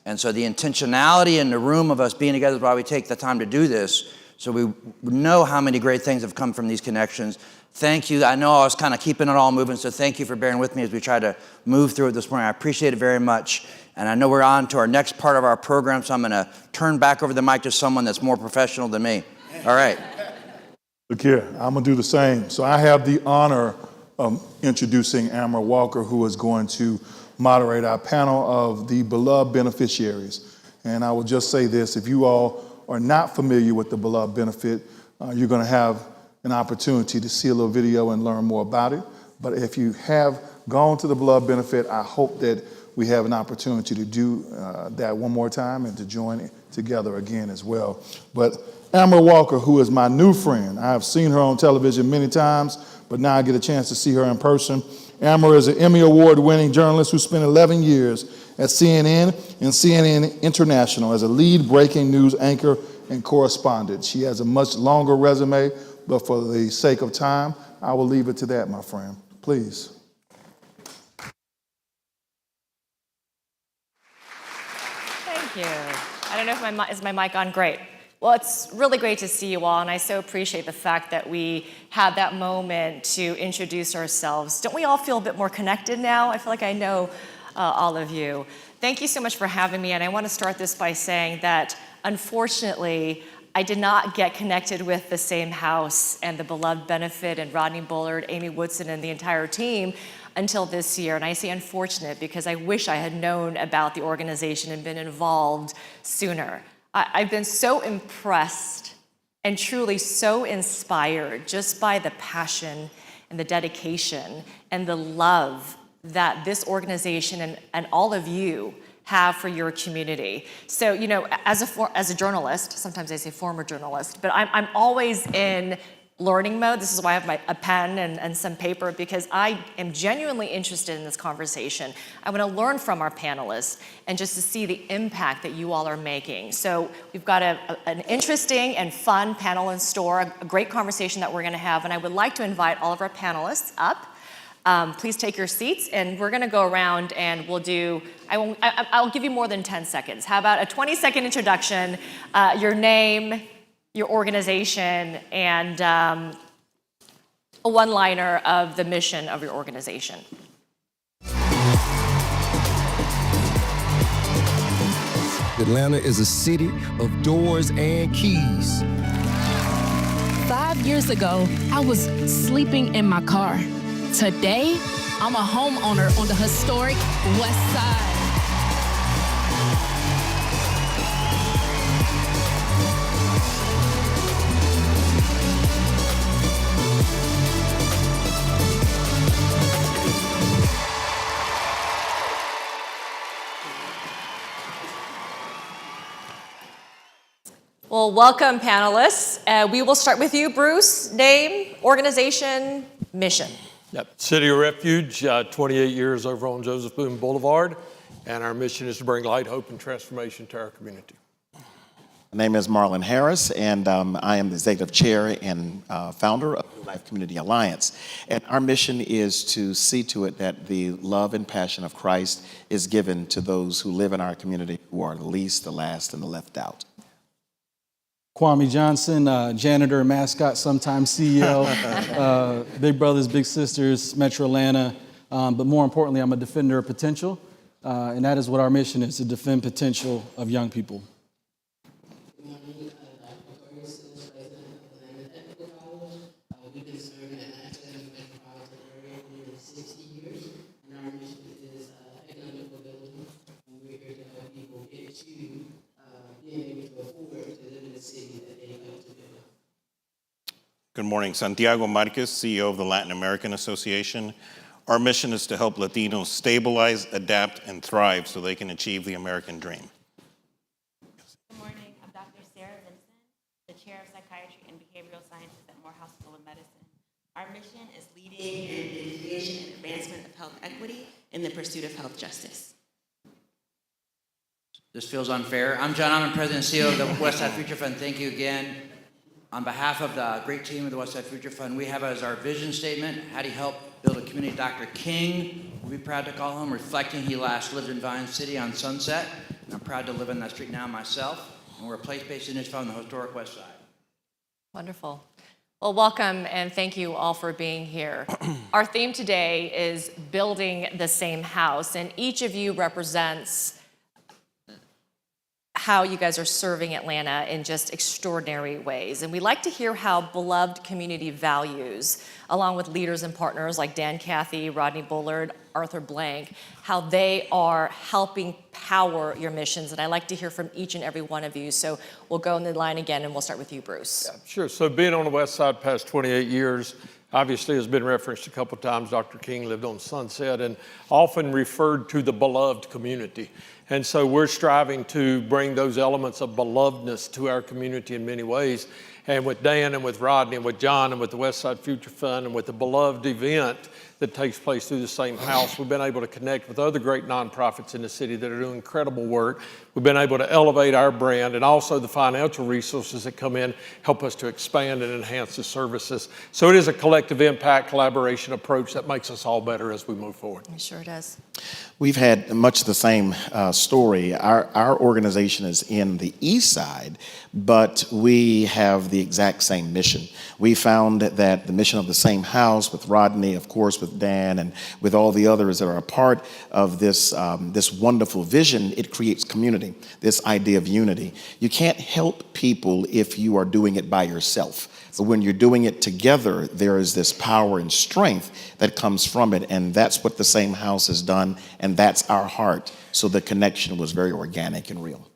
And so the intentionality in the room of us being together is why we take the time to do this, so we know how many great things have come from these connections. Thank you. I know I was kind of keeping it all moving, so thank you for bearing with me as we try to move through it this morning. I appreciate it very much. And I know we're on to our next part of our program, so I'm going to turn back over the mic to someone that's more professional than me. All right. Look here, I'm going to do the same. So I have the honor of introducing Amara Walker, who is going to moderate our panel of the beloved beneficiaries. And I will just say this, if you all are not familiar with the beloved benefit, you're going to have an opportunity to see a little video and learn more about it. But if you have gone to the beloved benefit, I hope that we have an opportunity to do that one more time and to join together again as well. But Amara Walker, who is my new friend, I have seen her on television many times, but now I get a chance to see her in person. Amara is an Emmy Award-winning journalist who spent 11 years at CNN and CNN International as a lead breaking news anchor and correspondent. She has a much longer resume, but for the sake of time, I will leave it to that, my friend. Please. Thank you. I don't know if is my mic on? Great. Well, it's really great to see you all, and I so appreciate the fact that we had that moment to introduce ourselves. Don't we all feel a bit more connected now? I feel like I know all of you. Thank you so much for having me, and I want to start this by saying that, unfortunately, I did not get connected with the same house and the beloved Benefit and Rodney Bullard, Amy Woodson, and the entire team until this year. And I say unfortunate because I wish I had known about the organization and been involved sooner. I've been so impressed and truly so inspired just by the passion and the dedication and the love that this organization and all of you have for your community. So, you know, as a journalist, sometimes I say former journalist, but I'm always in learning mode. This is why I have a pen and some paper, because I am genuinely interested in this conversation. I want to learn from our panelists and just to see the impact that you all are making. So we've got an interesting and fun panel in store, a great conversation that we're going to have, and I would like to invite all of our panelists up. Please take your seats, and we're going to go around and we'll do, I'll give you more than 10 seconds. How about a 20-second introduction, your name, your organization, and a one-liner of the mission of your organization. Atlanta is a city of doors and keys. 5 years ago, I was sleeping in my car. Today, I'm a homeowner on the historic Westside. Well, welcome, panelists. We will start with you, Bruce. Name, organization, mission. Yep. City of Refuge, 28 years over on Joseph Boone Boulevard, and our mission is to bring light, hope, and transformation to our community. My name is Marlin Harris, and I am the executive chair and founder of New Life Community Alliance. And our mission is to see to it that the love and passion of Christ is given to those who live in our community who are the least, the last, and the left out. Kwame Johnson, janitor, mascot, sometimes CEO, Big Brothers, Big Sisters, Metro Atlanta, but more importantly, I'm a defender of potential, and that is what our mission is, to defend potential of young people. We've been serving Atlanta metropolitan area for nearly 60 years, and our mission is economic mobility, and we're here to help people get to being able to afford to live in the city that they love to build. Good morning. Santiago Marquez, CEO of the Latin American Association. Our mission is to help Latinos stabilize, adapt, and thrive so they can achieve the American dream. Good morning. I'm Dr. Sarah Vinson, the Chair of Psychiatry and Behavioral Sciences at Morehouse School of Medicine. Our mission is leading in the creation and advancement of health equity in the pursuit of health justice. This feels unfair. I'm John Ahmann, President and CEO of the Westside Future Fund. Thank you again. On behalf of the great team of the Westside Future Fund, we have as our vision statement, how do you help build a community? Dr. King, we'll be proud to call home, reflecting he last lived in Vine City on Sunset, and I'm proud to live on that street now myself, and we're a place-based initiative on the historic West Side. Wonderful. Well, welcome and thank you all for being here. Our theme today is building the same house, and each of you represents how you guys are serving Atlanta in just extraordinary ways. And we like to hear how beloved community values, along with leaders and partners like Dan Cathy, Rodney Bullard, Arthur Blank, how they are helping power your missions. And I like to hear from each and every one of you. So we'll go in the line again and we'll start with you, Bruce. Yeah, sure. So being on the West Side past 28 years, obviously has been referenced a couple of times. Dr. King lived on Sunset and often referred to the beloved community. And so we're striving to bring those elements of belovedness to our community in many ways. And with Dan and with Rodney and with John and with the Westside Future Fund and with the beloved event that takes place through the same house, we've been able to connect with other great nonprofits in the city that are doing incredible work. We've been able to elevate our brand, and also the financial resources that come in help us to expand and enhance the services. So it is a collective impact collaboration approach that makes us all better as we move forward. It sure does. We've had much the same story. Our organization is in the East Side, but we have the exact same mission. We found that the mission of the same house with Rodney, of course, with with Dan and with all the others that are a part of this, this wonderful vision, it creates community, this idea of unity. You can't help people if you are doing it by yourself. But when you're doing it together, there is this power and strength that comes from it. And that's what the same house has done. And that's our heart. So the connection was very organic and real.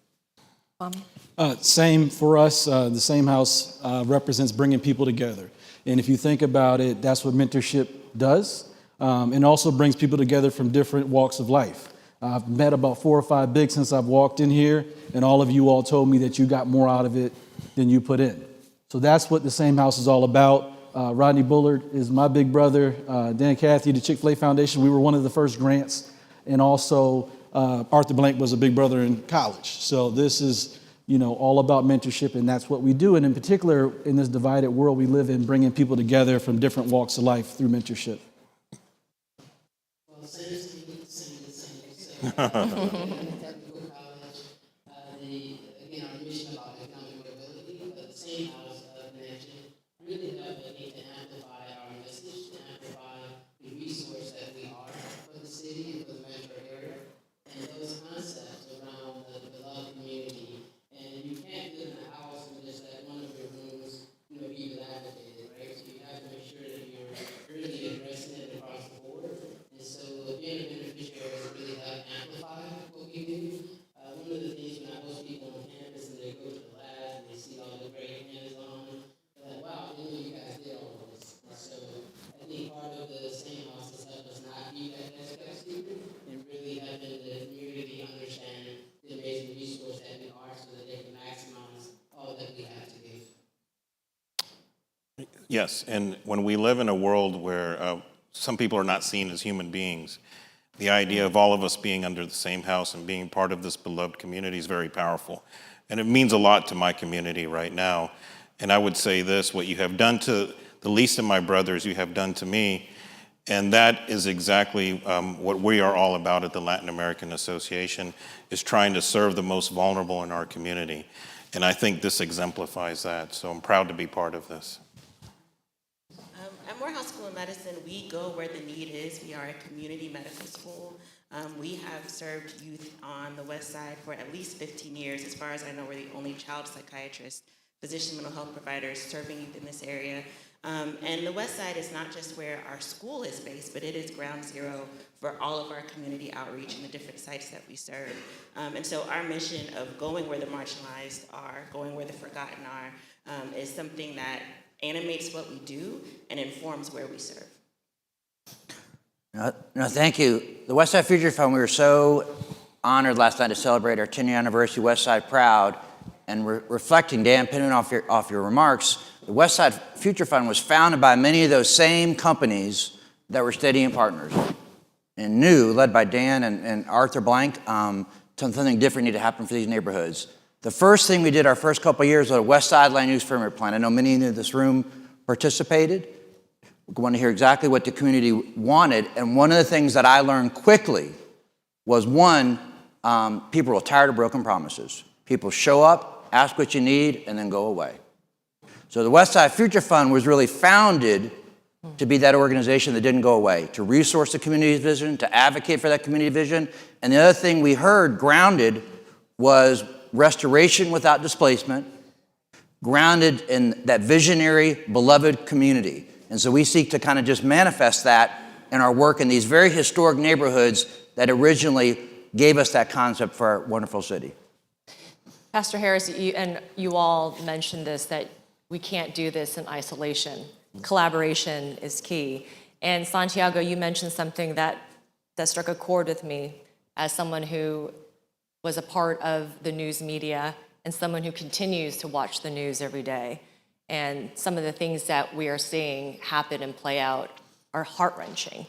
Same for us. The same house represents bringing people together. And if you think about it, that's what mentorship does. And also brings people together from different walks of life. I've met about 4 or 5 bigs since I've walked in here, and all of you all told me that you got more out of it than you put in. So that's what the same house is all about. Rodney Bullard is my big brother. Dan Cathy, the Chick-fil-A Foundation, we were one of the first grants. And also Arthur Blank was a big brother in college. So this is, you know, all about mentorship, and that's what we do. And in particular, in this divided world we live in, bringing people together from different walks of life through mentorship. Well, same. Again, our mission about economic mobility, but the same house connection really need to amplify our message, to amplify the resource that we are for the city and for the metro area, and those concepts around the beloved community. And you can't live in a house and just let one of your rooms, be dilapidated, right? So you have to make sure that you're really addressing it across the board. And so being a beneficiary is really help amplify what we do. One of the things when I host people on campus and they go to the lab and they see all the great hands-on, they're like, wow, I didn't know you guys did all of this. And so I think part of the same house has helped us not be that kept secret and really helping the community understand the amazing resource that we are so that they can maximize all that we have to give. Yes, and when we live in a world where some people are not seen as human beings, the idea of all of us being under the same house and being part of this beloved community is very powerful. And it means a lot to my community right now. And I would say this, what you have done to the least of my brothers, you have done to me. And that is exactly what we are all about at the Latin American Association, is trying to serve the most vulnerable in our community. And I think this exemplifies that. So I'm proud to be part of this. At Morehouse School of Medicine, we go where the need is. We are a community medical school. We have served youth on the Westside for at least 15 years. As far as I know, we're the only child psychiatrist, physician mental health providers serving youth in this area. And the Westside is not just where our school is based, but it is ground zero for all of our community outreach and the different sites that we serve. And so our mission of going where the marginalized are, going where the forgotten are, is something that animates what we do and informs where we serve. No, thank you. The Westside Future Fund, we were so honored last night to celebrate our 10-year anniversary, Westside Proud, and reflecting, Dan, pinning off your remarks, the Westside Future Fund was founded by many of those same companies that were Stadium partners and knew, led by Dan and Arthur Blank, something different needed to happen for these neighborhoods. The first thing we did our first couple of years was a Westside Land Use Framework Plan. I know many in this room participated. We want to hear exactly what the community wanted. And one of the things that I learned quickly was, one, people were tired of broken promises. People show up, ask what you need, and then go away. So the Westside Future Fund was really founded to be that organization that didn't go away, to resource the community's vision, to advocate for that community vision. And the other thing we heard grounded was restoration without displacement, grounded in that visionary, beloved community. And so we seek to kind of just manifest that in our work in these very historic neighborhoods that originally gave us that concept for our wonderful city. Pastor Harris, you all mentioned this, that we can't do this in isolation. Collaboration is key. And Santiago, you mentioned something that struck a chord with me as someone who was a part of the news media and someone who continues to watch the news every day. And some of the things that we are seeing happen and play out are heart-wrenching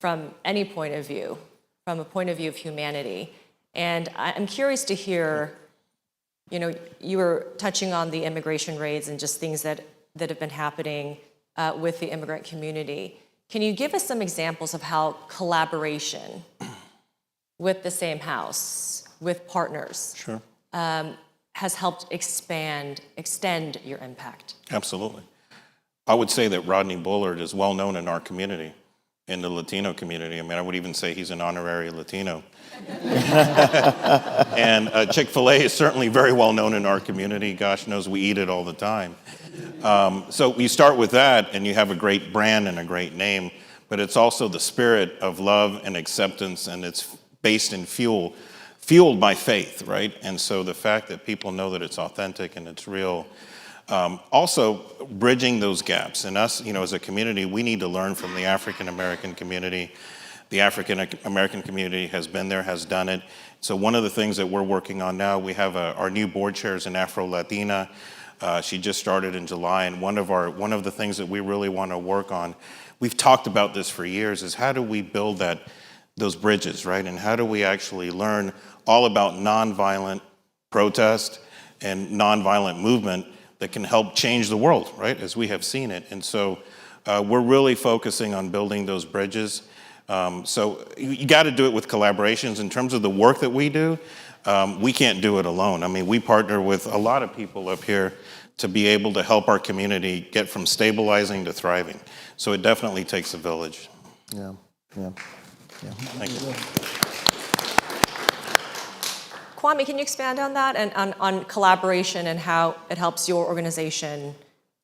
from any point of view, from a point of view of humanity. And I'm curious to hear, you were touching on the immigration raids and just things that have been happening with the immigrant community. Can you give us some examples of how collaboration with the same house, with partners, Sure. Has helped extend your impact? Absolutely. I would say that Rodney Bullard is well known in our community. in the Latino community. I mean, I would even say he's an honorary Latino. And Chick-fil-A is certainly very well known in our community. Gosh knows we eat it all the time. So you start with that, and you have a great brand and a great name, but it's also the spirit of love and acceptance, and it's based in fueled by faith, right? And so the fact that people know that it's authentic and it's real. Also, bridging those gaps. And us, as a community, we need to learn from the African American community. The African American community has been there, has done it. So one of the things that we're working on now, we have our new board chair is an Afro-Latina. She just started in July, and one of the things that we really want to work on, we've talked about this for years, is how do we build those bridges, right? And how do we actually learn all about nonviolent protest and nonviolent movement that can help change the world, right, as we have seen it. And so we're really focusing on building those bridges. So you got to do it with collaborations. In terms of the work that we do, we can't do it alone. I mean, we partner with a lot of people up here to be able to help our community get from stabilizing to thriving. So it definitely takes a village. Yeah. Thank you. Kwame, can you expand on that and on collaboration and how it helps your organization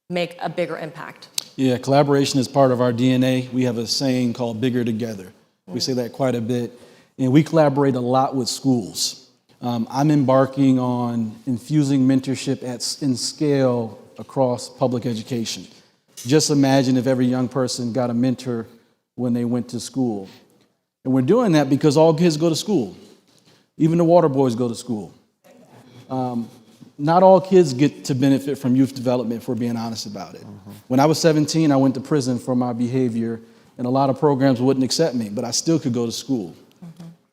make a bigger impact? Yeah, collaboration is part of our DNA. We have a saying called bigger together. We say that quite a bit. And we collaborate a lot with schools. I'm embarking on infusing mentorship in scale across public education. Just imagine if every young person got a mentor when they went to school. And we're doing that because all kids go to school. Even the water boys go to school. Not all kids get to benefit from youth development, if we're being honest about it. When I was 17, I went to prison for my behavior, and a lot of programs wouldn't accept me, but I still could go to school.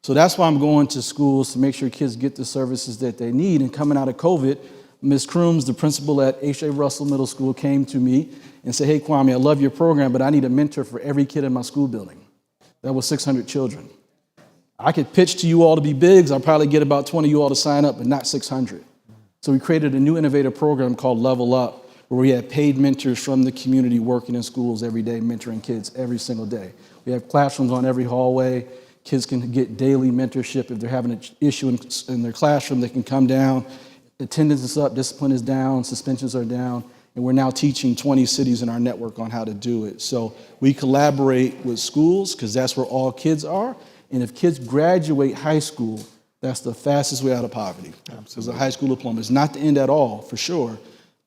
So that's why I'm going to schools to make sure kids get the services that they need. And coming out of COVID, Ms. Crooms, the principal at H.A. Russell Middle School, came to me and said, "Hey, Kwame, I love your program, but I need a mentor for every kid in my school building." That was 600 children. I could pitch to you all to be bigs. I'll probably get about 20 of you all to sign up, but not 600. So we created a new innovative program called Level Up, where we have paid mentors from the community working in schools every day, mentoring kids every single day. We have classrooms on every hallway. Kids can get daily mentorship. If they're having an issue in their classroom, they can come down. Attendance is up, discipline is down, suspensions are down, and we're now teaching 20 cities in our network on how to do it. So we collaborate with schools because that's where all kids are. And if kids graduate high school, that's the fastest way out of poverty. Because a high school diploma is not the end at all, for sure,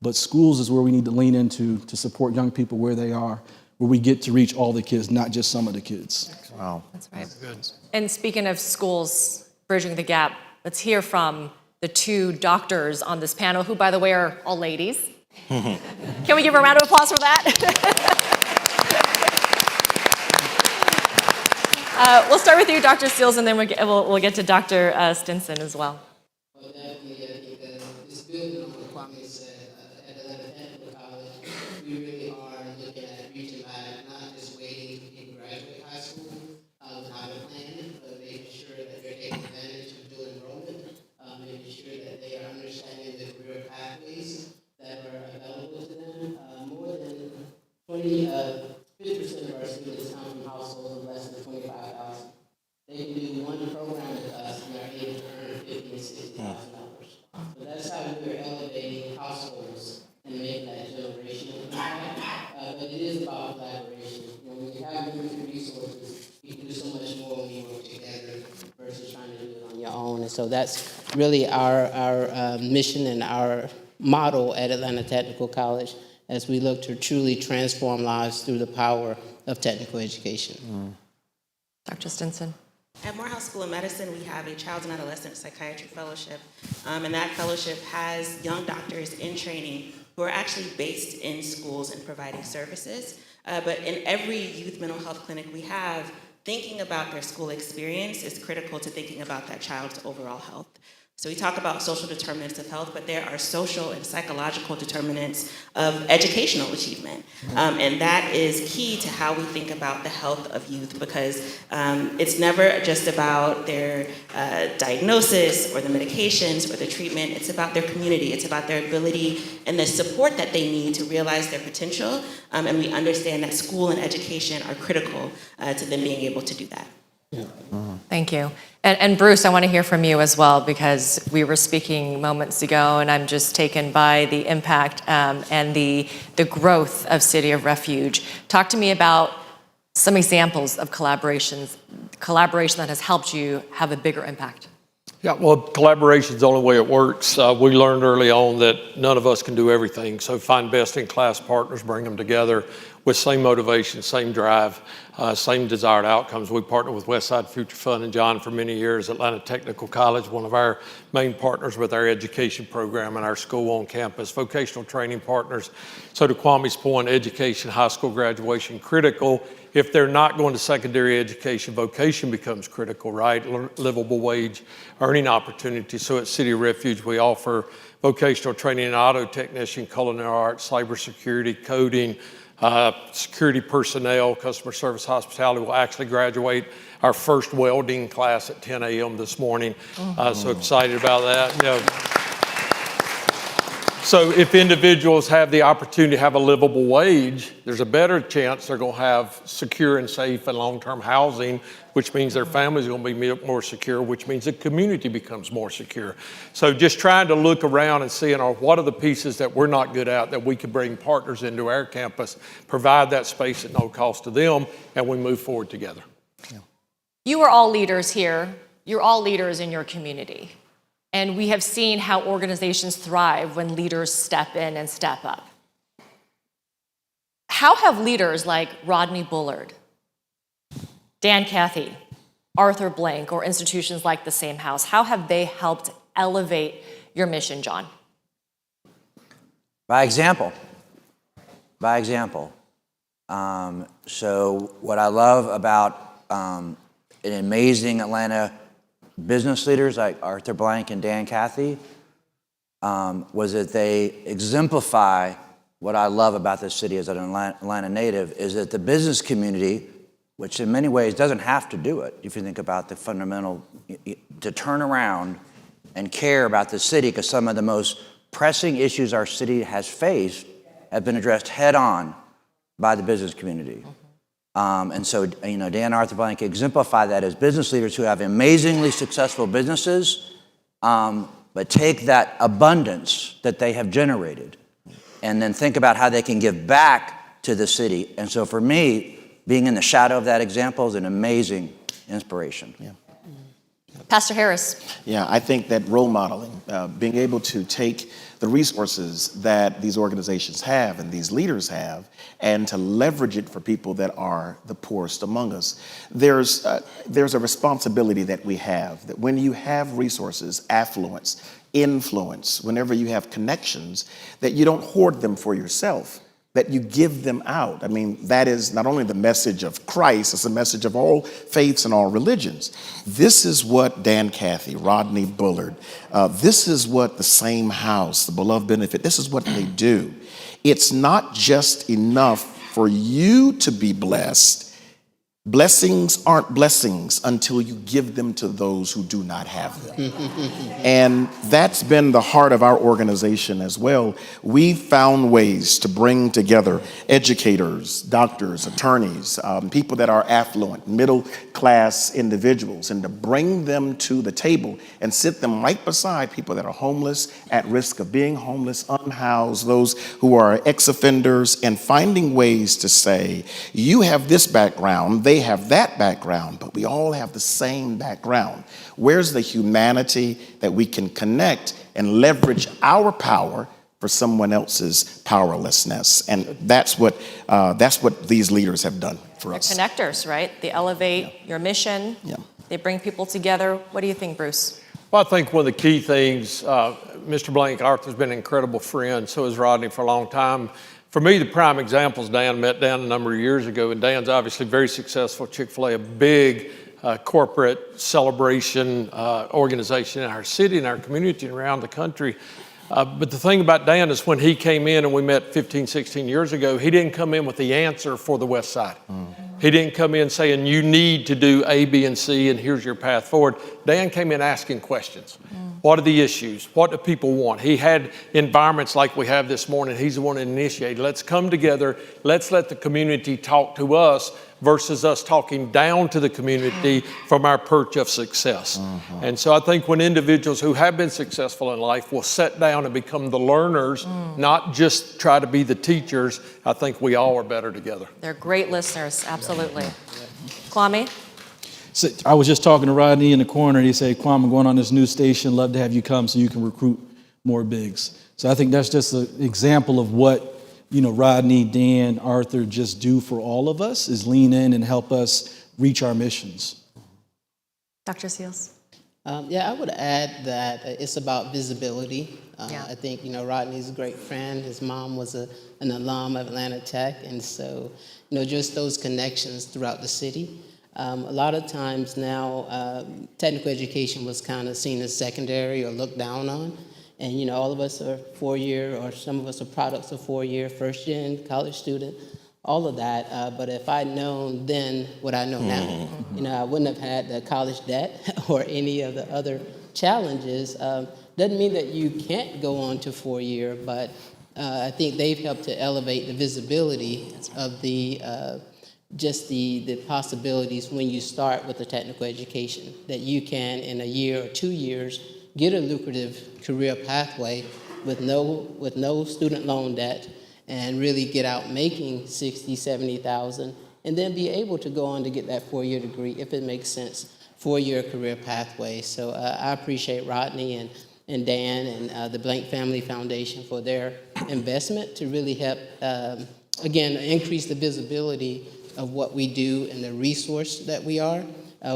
but schools is where we need to lean into to support young people where they are, where we get to reach all the kids, not just some of the kids. Wow. That's right. And speaking of schools bridging the gap, let's hear from the two doctors on this panel, who, by the way, are all ladies. Can we give a round of applause for that? We'll start with you, Dr. Steele, and then we'll get to Dr. Stinson as well. Well, definitely, I think this building on what Kwame said, at Atlanta Technical College, we really are looking at reaching back, not just waiting for people to graduate high school without a plan, but making sure that they're taking advantage of dual enrollment, making sure that they are understanding the career pathways that are available to them. More than 50% of our students come from households of less than 25,000. They can do one program with us and are able to earn $50,000 and $60,000. So that's how we're elevating households and making that generational impact. But it is about collaboration. When you have limited resources, you can do so much more when you work together versus trying to do it on your own. And so that's really our mission and our motto at Atlanta Technical College, as we look to truly transform lives through the power of technical education. Dr. Stinson. At Morehouse School of Medicine, we have a Child and Adolescent Psychiatry Fellowship, and that fellowship has young doctors in training who are actually based in schools and providing services. But in every youth mental health clinic we have, thinking about their school experience is critical to thinking about that child's overall health. So we talk about social determinants of health, but there are social and psychological determinants of educational achievement. And that is key to how we think about the health of youth, because it's never just about their diagnosis or the medications or the treatment. It's about their community. It's about their ability and the support that they need to realize their potential. And we understand that school and education are critical to them being able to do that. Thank you. And Bruce, I want to hear from you as well, because we were speaking moments ago, and I'm just taken by the impact and the growth of City of Refuge. Talk to me about some examples of collaboration that has helped you have a bigger impact. Yeah, well, collaboration is the only way it works. We learned early on that none of us can do everything, so find best-in-class partners, bring them together with same motivation, same drive, same desired outcomes. We partnered with Westside Future Fund and John for many years, Atlanta Technical College, one of our main partners with our education program and our school on campus, vocational training partners. So to Kwame's point, education, high school graduation, critical. If they're not going to secondary education, vocation becomes critical, right? Livable wage, earning opportunities. So at City of Refuge, we offer vocational training in auto technician, culinary arts, cybersecurity, coding, security personnel, customer service, hospitality. Will actually graduate our first welding class at 10 a.m. this morning. So excited about that. You know, so if individuals have the opportunity to have a livable wage, there's a better chance they're going to have secure and safe and long-term housing, which means their families are going to be more secure, which means the community becomes more secure. So just trying to look around and seeing what are the pieces that we're not good at that we could bring partners into our campus, provide that space at no cost to them, and we move forward together. You are all leaders here. You're all leaders in your community. And we have seen how organizations thrive when leaders step in and step up. How have leaders like Rodney Bullard, Dan Cathy, Arthur Blank, or institutions like the Same House, how have they helped elevate your mission, John? By example. By example. So what I love about an amazing Atlanta business leaders like Arthur Blank and Dan Cathy was that they exemplify what I love about this city as an Atlanta native, is that the business community, which in many ways doesn't have to do it, if you think about the fundamental, to turn around and care about the city, because some of the most pressing issues our city has faced have been addressed head on by the business community. And so, you know, Dan and Arthur Blank exemplify that as business leaders who have amazingly successful businesses, but take that abundance that they have generated and then think about how they can give back to the city. And so for me, being in the shadow of that example is an amazing inspiration. Yeah. Pastor Harris. Yeah, I think that role modeling, being able to take the resources that these organizations have and these leaders have, and to leverage it for people that are the poorest among us. There's a responsibility that we have, that when you have resources, affluence, influence, whenever you have connections, that you don't hoard them for yourself, that you give them out. I mean, that is not only the message of Christ, it's a message of all faiths and all religions. This is what Dan Cathy, Rodney Bullard, this is what the Same House, the Beloved Benefit, this is what they do. It's not just enough for you to be blessed. Blessings aren't blessings until you give them to those who do not have them. And that's been the heart of our organization as well. We found ways to bring together educators, doctors, attorneys, people that are affluent, middle class individuals, and to bring them to the table and sit them right beside people that are homeless, at risk of being homeless, unhoused, those who are ex-offenders, and finding ways to say, you have this background, they have that background, but we all have the same background. Where's the humanity that we can connect and leverage our power for someone else's powerlessness? And that's what these leaders have done for us. They're connectors, right? They elevate your mission. They bring people together. What do you think, Bruce? Well, I think one of the key things, Mr. Blank, Arthur's been an incredible friend, so has Rodney for a long time. For me, the prime example is Dan. Met Dan a number of years ago, and Dan's obviously very successful. Chick-fil-A, a big corporate celebration organization in our city, in our community, and around the country. But the thing about Dan is when he came in and we met 15, 16 years ago, he didn't come in with the answer for the West Side. He didn't come in saying, you need to do A, B, and C, and here's your path forward. Dan came in asking questions. What are the issues? What do people want? He had environments like we have this morning. He's the one that initiated. Let's come together. Let's let the community talk to us versus us talking down to the community from our perch of success. And so I think when individuals who have been successful in life will sit down and become the learners, not just try to be the teachers, I think we all are better together. They're great listeners, absolutely. Kwame? So I was just talking to Rodney in the corner, and he said, Kwame, I'm going on this new station, love to have you come so you can recruit more bigs. So I think that's just an example of what Rodney, Dan, Arthur just do for all of us, is lean in and help us reach our missions. Dr. Seals? Yeah, I would add that it's about visibility. I think, Rodney's a great friend. His mom was an alum of Atlanta Tech. And so, just those connections throughout the city. A lot of times now, technical education was kind of seen as secondary or looked down on. And, all of us are four-year, or some of us are products of four-year, first-gen, college student, all of that. But if I'd known then what I know now, I wouldn't have had the college debt or any of the other challenges. Doesn't mean that you can't go on to four-year, but I think they've helped to elevate the visibility of just the possibilities when you start with a technical education, that you can, in a year or 2 years, get a lucrative career pathway with no student loan debt and really get out making $60,000, $70,000, and then be able to go on to get that four-year degree if it makes sense, four-year career pathway. So I appreciate Rodney and Dan and the Blank Family Foundation for their investment to really help, again, increase the visibility of what we do and the resource that we are.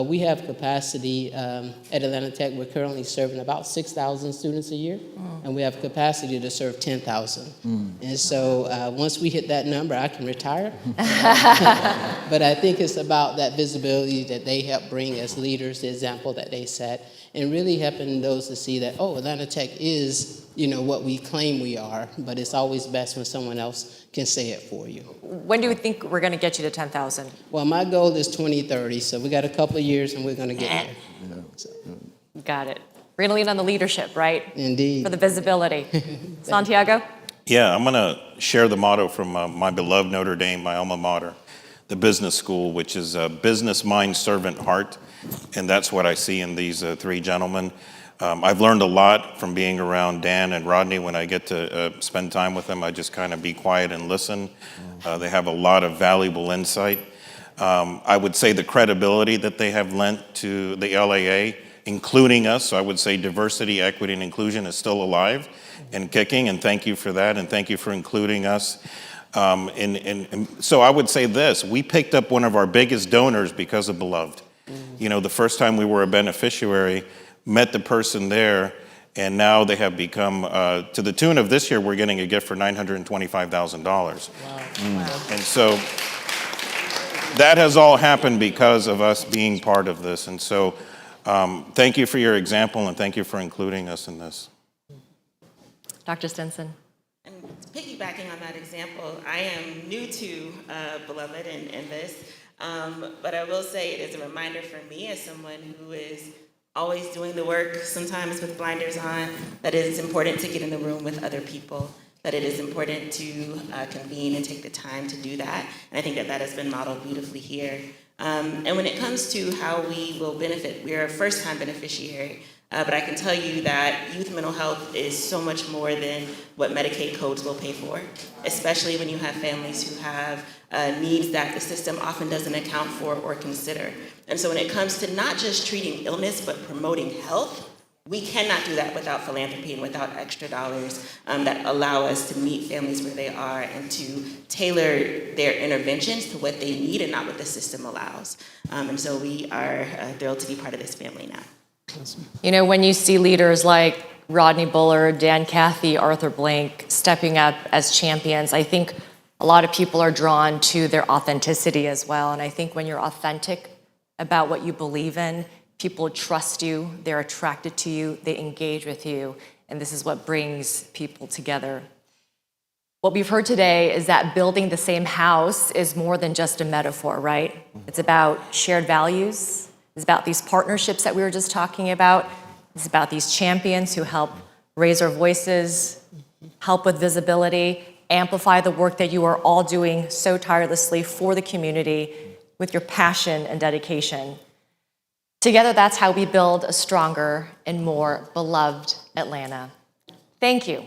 We have capacity at Atlanta Tech. We're currently serving about 6,000 students a year, and we have capacity to serve 10,000. And so once we hit that number, I can retire. But I think it's about that visibility that they help bring as leaders, the example that they set, and really helping those to see that, Atlanta Tech is what we claim we are, but it's always best when someone else can say it for you. When do you think we're going to get you to 10,000? Well, my goal is 2030, so we got a couple of years and we're going to get there. Got it. We're going to lean on the leadership, right? Indeed. For the visibility. Santiago? Yeah, I'm going to share the motto from my beloved Notre Dame, my alma mater, the business school, which is business mind, servant heart. And that's what I see in these three gentlemen. I've learned a lot from being around Dan and Rodney. When I get to spend time with them, I just kind of be quiet and listen. They have a lot of valuable insight. I would say the credibility that they have lent to the LAA, including us, so I would say diversity, equity, and inclusion is still alive and kicking, and thank you for that, and thank you for including us. And so I would say this, we picked up one of our biggest donors because of Beloved. The first time we were a beneficiary, met the person there, and now they have become, to the tune of this year, we're getting a gift for $925,000. Wow. And so that has all happened because of us being part of this. And so thank you for your example, and thank you for including us in this. Dr. Stinson. And piggybacking on that example, I am new to Beloved and this, but I will say it is a reminder for me as someone who is always doing the work, sometimes with blinders on, that it is important to get in the room with other people, that it is important to convene and take the time to do that. And I think that has been modeled beautifully here. And when it comes to how we will benefit, we are a first-time beneficiary, but I can tell you that youth mental health is so much more than what Medicaid codes will pay for, especially when you have families who have needs that the system often doesn't account for or consider. And so when it comes to not just treating illness, but promoting health, we cannot do that without philanthropy and without extra dollars that allow us to meet families where they are and to tailor their interventions to what they need and not what the system allows. And so we are thrilled to be part of this family now. When you see leaders like Rodney Bullard, Dan Cathy, Arthur Blank stepping up as champions, I think a lot of people are drawn to their authenticity as well. And I think when you're authentic about what you believe in. People trust you, they're attracted to you, they engage with you, and this is what brings people together. What we've heard today is that building the same house is more than just a metaphor, right? It's about shared values. It's about these partnerships that we were just talking about. It's about these champions who help raise our voices, help with visibility, amplify the work that you are all doing so tirelessly for the community with your passion and dedication. Together, that's how we build a stronger and more beloved Atlanta. Thank you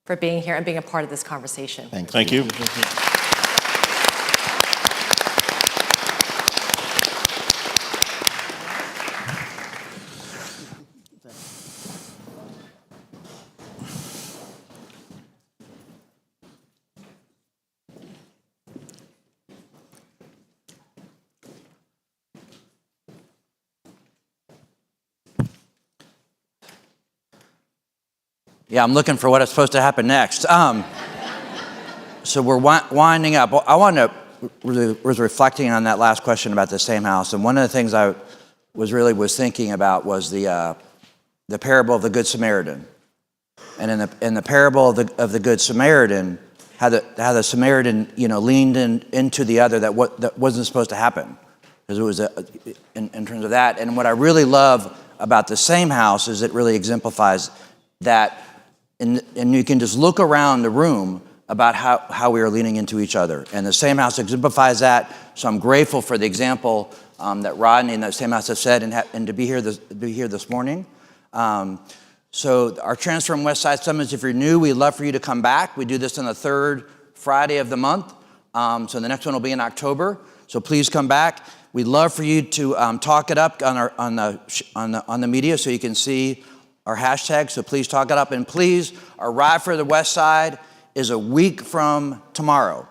for being here and being a part of this conversation. Thank you. Yeah, I'm looking for what is supposed to happen next. So we're winding up. Was reflecting on that last question about the same house, and one of the things I was thinking about was the parable of the Good Samaritan, and in the parable of the Good Samaritan, how the Samaritan leaned into the other that wasn't supposed to happen, because it was in terms of that. And what I really love about the same house is it really exemplifies that. And you can just look around the room about how we are leaning into each other. And the same house exemplifies that. So I'm grateful for the example that Rodney and the same house have set and to be here this morning. So our Transform Westside Summits, if you're new, we'd love for you to come back. We do this on the third Friday of the month. So the next one will be in October. So please come back. We'd love for you to talk it up on the media so you can see our hashtag, so please talk it up. And please, our Ride for the West Side is a week from tomorrow.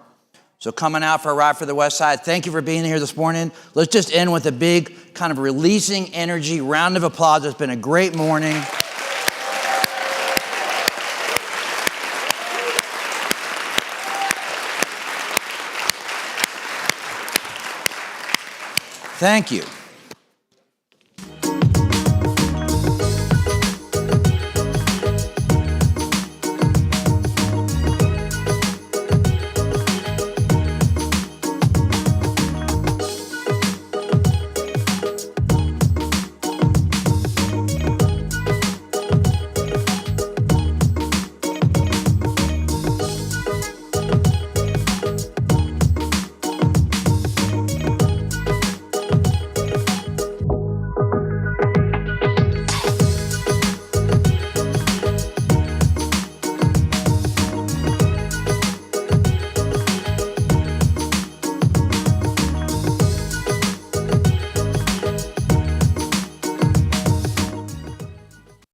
So coming out for a Ride for the West Side. Thank you for being here this morning. Let's just end with a big kind of releasing energy, round of applause. It's been a great morning. Thank you.